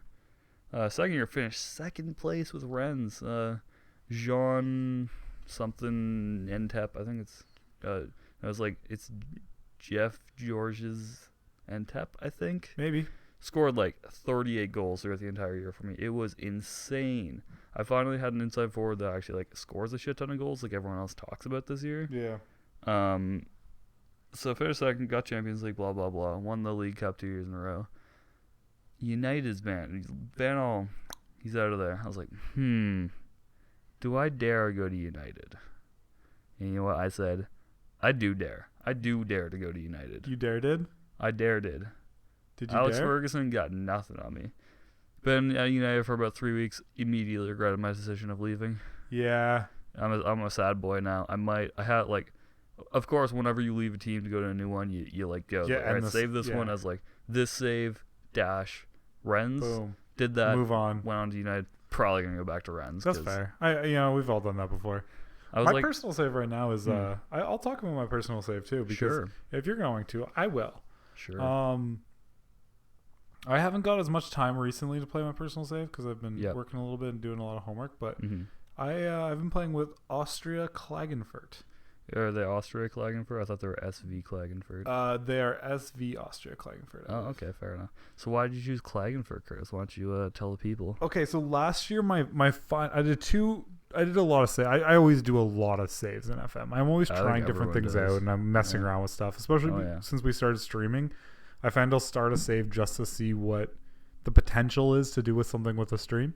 Second year, finished second place with Rennes. Jean something Entep. I think it's it's Jeff Georges Entep, I think. Maybe. Scored like 38 goals throughout the entire year for me. It was insane. I finally had an inside forward that actually like scores a shit ton of goals like everyone else talks about this year. Yeah. So finished second, got Champions League, blah blah blah. Won the League Cup 2 years in a row. United's banned. He's out of there. I was like, do I dare go to United? And you know what I said? I do dare. I do dare to go to United. You did? I did. Did you Alex dare? Ferguson got nothing on me. Been at United for about 3 weeks. Immediately regretted my decision of leaving. Yeah. I'm a sad boy now. I had like, of course, whenever you leave a team to go to a new one, you like go. Yeah, like, all right, save this one as like this save dash Rennes. Boom. Did that. Move on. Went on to United. Probably gonna go back to Rennes. That's fair. We've all done that before. My personal save right now is I'll talk about my personal save too because if you're going to, I will. Sure. I haven't got as much time recently to play my personal save because I've been working a little bit and doing a lot of homework. But I've been playing with Austria Klagenfurt. Are they Austria Klagenfurt? I thought they were SV Klagenfurt. They are SV Austria Klagenfurt. Oh, okay, fair enough. So why did you choose Klagenfurt, Curtis? Why don't you tell the people? Okay, so last year I did a lot of saves. I always do a lot of saves in FM. I'm always trying different things out and I'm messing around with stuff, especially since we started streaming. I find I'll start a save just to see what the potential is to do with something with the stream.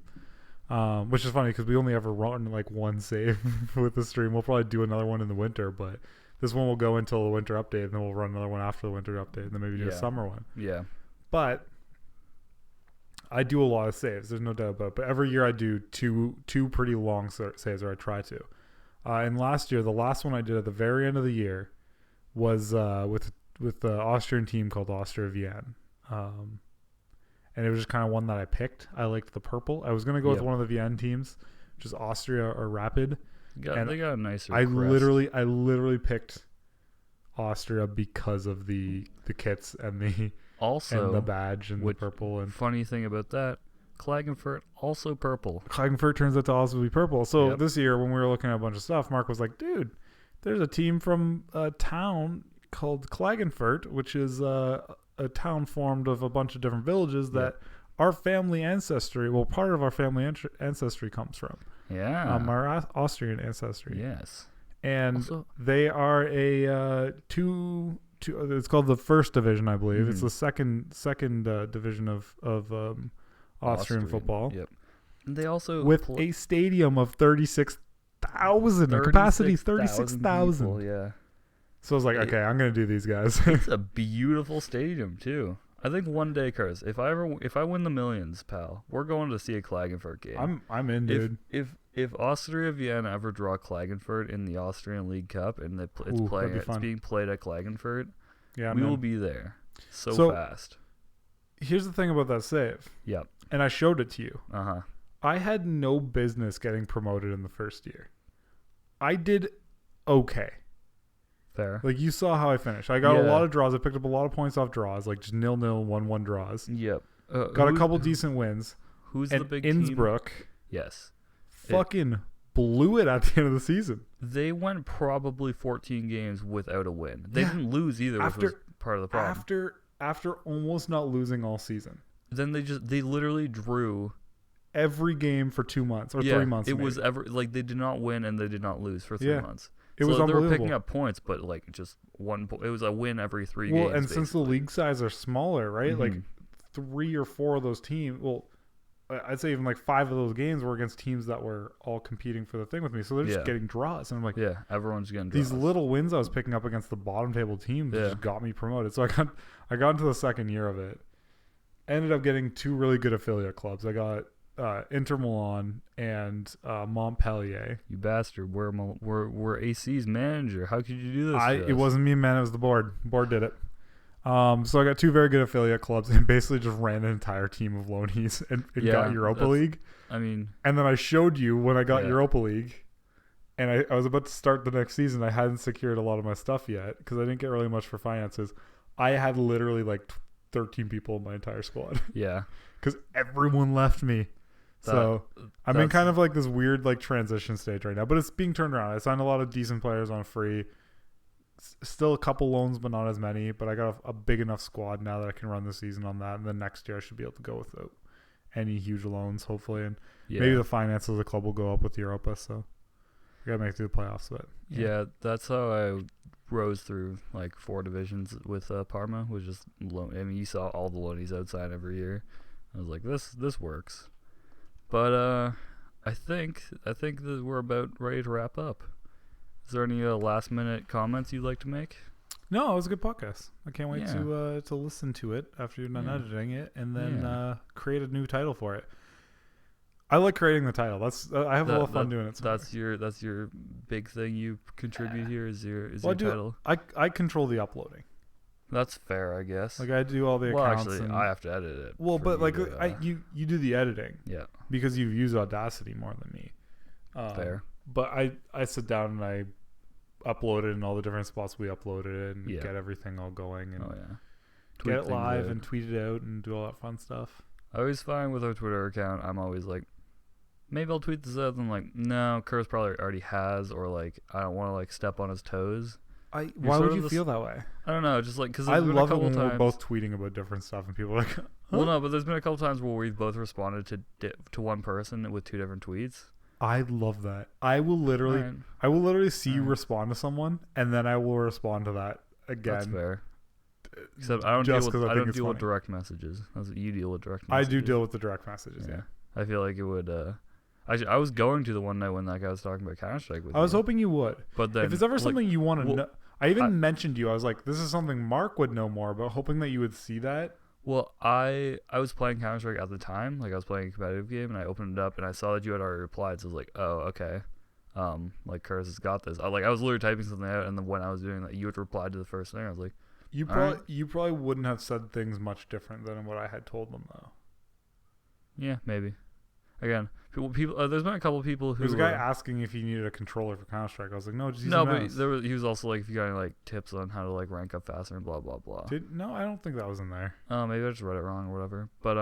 Which is funny because we only ever run like one save with the stream. We'll probably do another one in the winter, but this one will go until the winter update, and then we'll run another one after the winter update, and then maybe do a summer one. Yeah. But I do a lot of saves. There's no doubt about it. But every year I do two pretty long saves, or I try to. And last year, the last one I did at the very end of the year was with the Austrian team called Austria Vienna. And it was just kind of one that I picked. I liked the purple. I was going to go with one of the Vienna teams, which is Austria or Rapid. They got a nicer crest. I literally picked Austria because of the kits and the badge and the purple. And funny thing about that, Klagenfurt also purple. Klagenfurt turns out to also be purple. So this year when we were looking at a bunch of stuff, Mark was like, dude, there's a team from a town called Klagenfurt, which is a town formed of a bunch of different villages that our family ancestry, part of our family ancestry comes from. Yeah. Our Austrian ancestry. Yes. And also, they are a it's called the first division, I believe. It's the second division of Austrian football. Yep. And they also with a stadium of 36,000, a capacity 36,000. Yeah. So I was like, okay, I'm gonna do these guys. It's a beautiful stadium too. I think one day, Curtis, if I win the millions, pal, we're going to see a Klagenfurt game. I'm in, dude. If Austria Vienna ever draw Klagenfurt in the Austrian League Cup and it's being played at Klagenfurt, we will be there so fast. Here's the thing about that save. Yep. And I showed it to you. Uh-huh. I had no business getting promoted in the first year. I did okay. Fair. Like, you saw how I finished. I got a lot of draws. I picked up a lot of points off draws, like just 0-0, 1-1 draws. Yep. Got a couple decent wins. Who's and the big Innsbruck team? Yes. Fucking blew it at the end of the season. They went probably 14 games without a win. They didn't lose either, which was part of the problem. After almost not losing all season. Then they literally drew every game for 2 months or 3 months. It was they did not win and they did not lose for 3 months. It was unbelievable. They were picking up points, but like just one. It was a win every 3 games. Well, and since the league size are smaller, right? Mm-hmm. Like 3 or 4 of those teams. Well, I'd say even like 5 of those games were against teams that were all competing for the thing with me. So they're just getting draws, and I'm like, everyone's getting draws. These little wins I was picking up against the bottom table teams just got me promoted. So I got into the second year of it. Ended up getting 2 really good affiliate clubs. I got Inter Milan and Montpellier. You bastard! We're AC's manager. How could you do this? It wasn't me, man. It was the board. The board did it. So I got 2 very good affiliate clubs and basically just ran an entire team of loanies and got Europa League. I mean, and then I showed you when I got Europa League, and I was about to start the next season. I hadn't secured a lot of my stuff yet because I didn't get really much for finances. I had literally like 13 people in my entire squad. Yeah, because everyone left me. So I'm in kind of like this weird like transition stage right now, but it's being turned around. I signed a lot of decent players on free. Still a couple loans, but not as many. But I got a big enough squad now that I can run the season on that. And then next year I should be able to go without any huge loans, hopefully. And maybe the finances of the club will go up with Europa. So I got to make it through the playoffs. But yeah, that's how I rose through like 4 divisions with Parma. Was just loan. I mean, you saw all the loanies outside every year. I was like, this works. But I think that we're about ready to wrap up. Is there any last minute comments you'd like to make? No, it was a good podcast. I can't wait to listen to it after you're done editing it, and then create a new title for it. I like creating the title. I have a lot of fun doing it. That's your big thing you contribute here is your title. I control the uploading. That's fair, I guess. Like I do all the accounts. Well, actually, I have to edit it. Well, but like you do the editing. Yeah. Because you've used Audacity more than me. Fair. But I sit down and I upload it in all the different spots we uploaded it and get everything all going and get it live and tweet it out and do all that fun stuff. I always find with our Twitter account, I'm always like, maybe I'll tweet this out. And I'm like, no, Curse probably already has, or like I don't want to like step on his toes. Why would you feel that way? I don't know, just like because I love it when we're both tweeting about different stuff and people are like, huh? Well, no, but there's been a couple times where we've both responded to one person with 2 different tweets. I love that. I will literally see you respond to someone, and then I will respond to that again. That's fair. Except I don't deal with direct messages. You deal with direct messages. I do deal with the direct messages. Yeah. I feel like it would. I was going to the one night when that guy was talking about Counter-Strike with I was hoping you would. But then, if it's ever something you want to know, I even mentioned you. I was like, this is something Mark would know more about, hoping that you would see that. Well, I was playing Counter-Strike at the time. Like, I was playing a competitive game, and I opened it up, and I saw that you had already replied. So I was like, oh, okay. Like, Curtis has got this. I was literally typing something out, and then when I was doing that, you had replied to the first thing. I was like, you probably wouldn't have said things much different than what I had told them, though. Yeah, maybe. Again, people. There's been a couple of people who. There's a guy asking if he needed a controller for Counter-Strike. I was like, no, just use a mouse. But he was also like, if you got any like tips on how to like rank up faster and blah blah blah. No, I don't think that was in there. Maybe I just read it wrong or whatever. But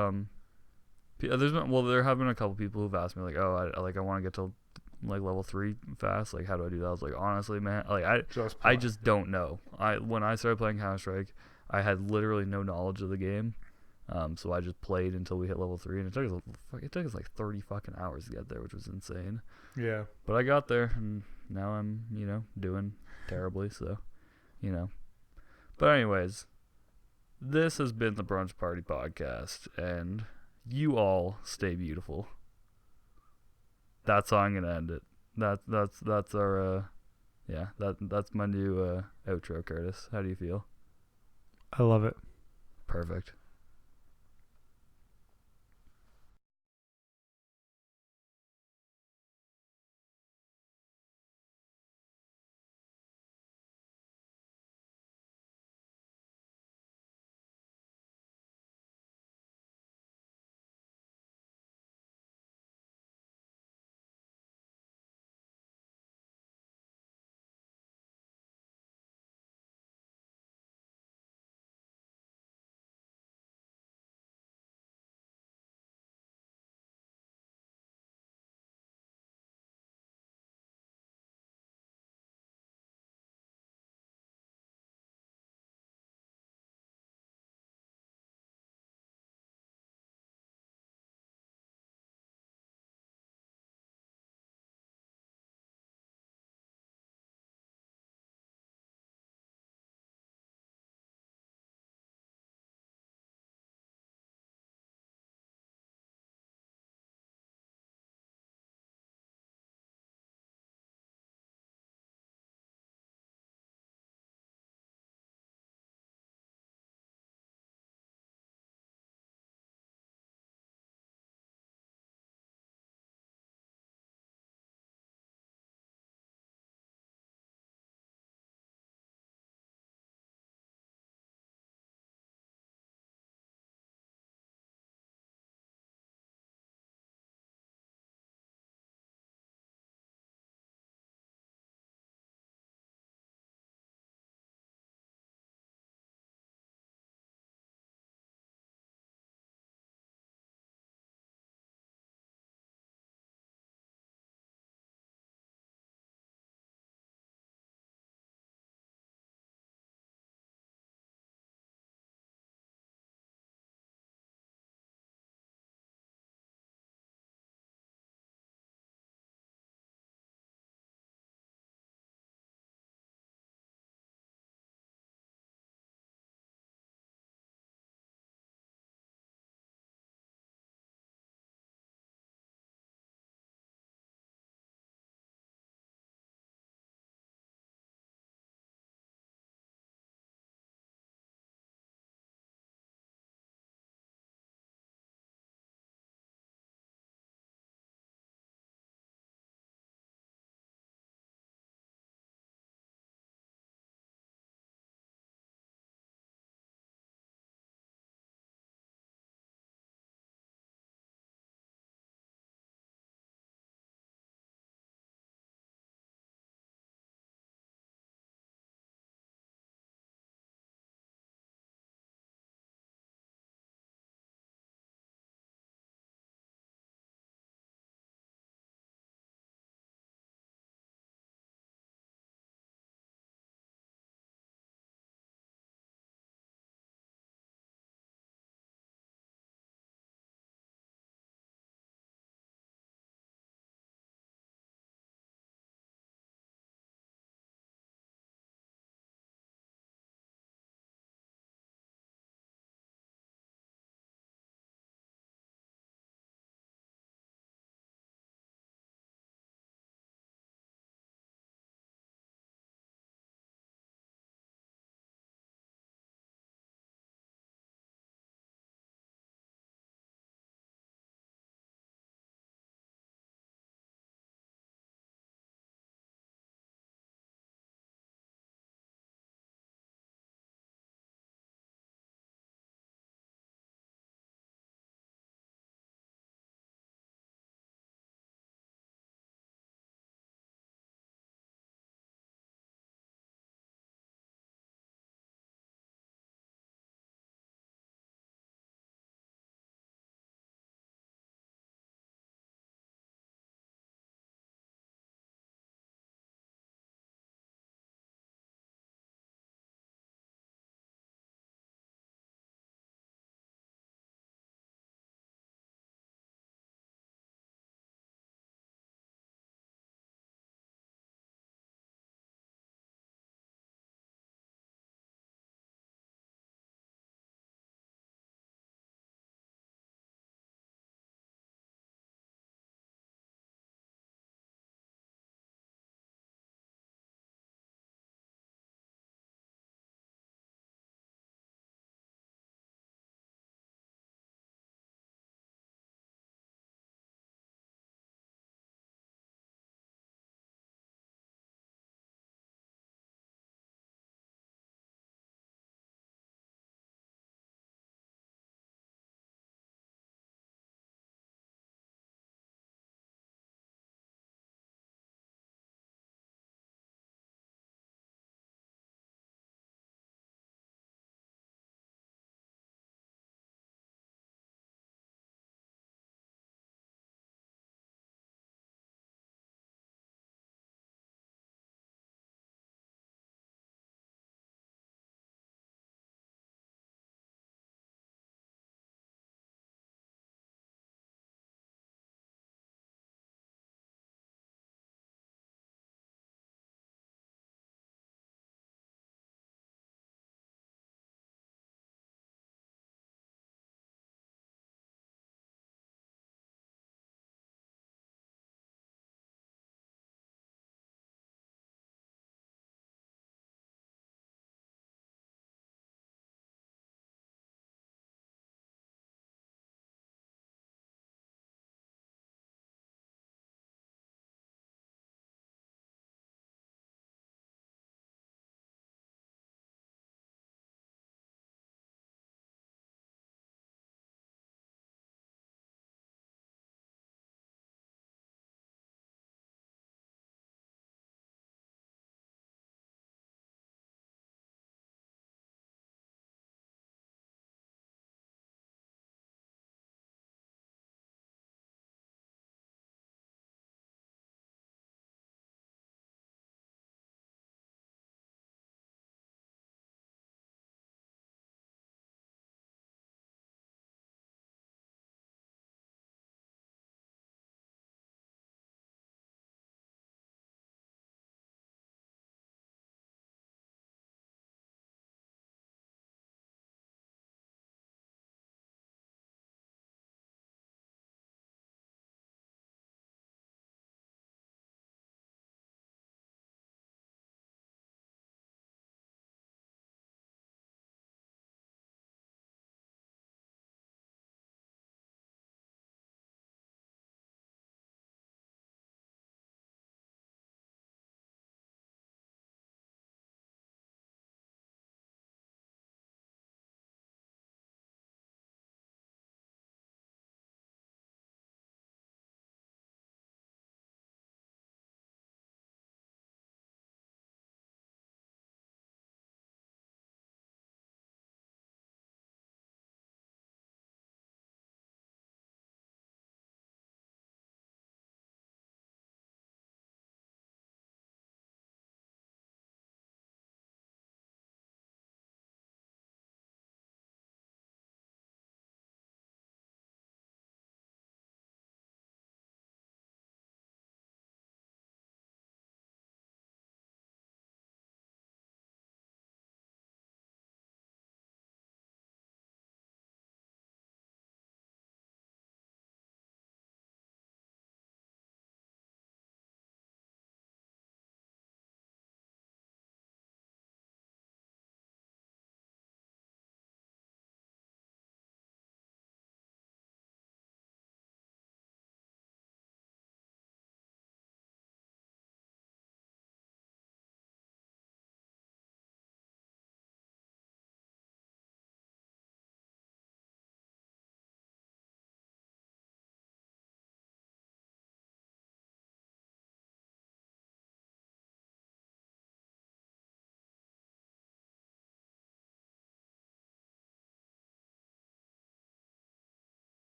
there have been a couple people who've asked me like, oh, I want to get to like level 3 fast. Like, how do I do that? I was like, honestly, man, like I just don't know. When I started playing Counter-Strike, I had literally no knowledge of the game. So I just played until we hit level 3, and it took us like 30 fucking hours to get there, which was insane. Yeah. But I got there, and now I'm, doing terribly, so, But anyways, this has been the Brunch Party Podcast, and you all stay beautiful. That's how I'm gonna end it. That's our, that's my new outro, Curtis. How do you feel? I love it. Perfect.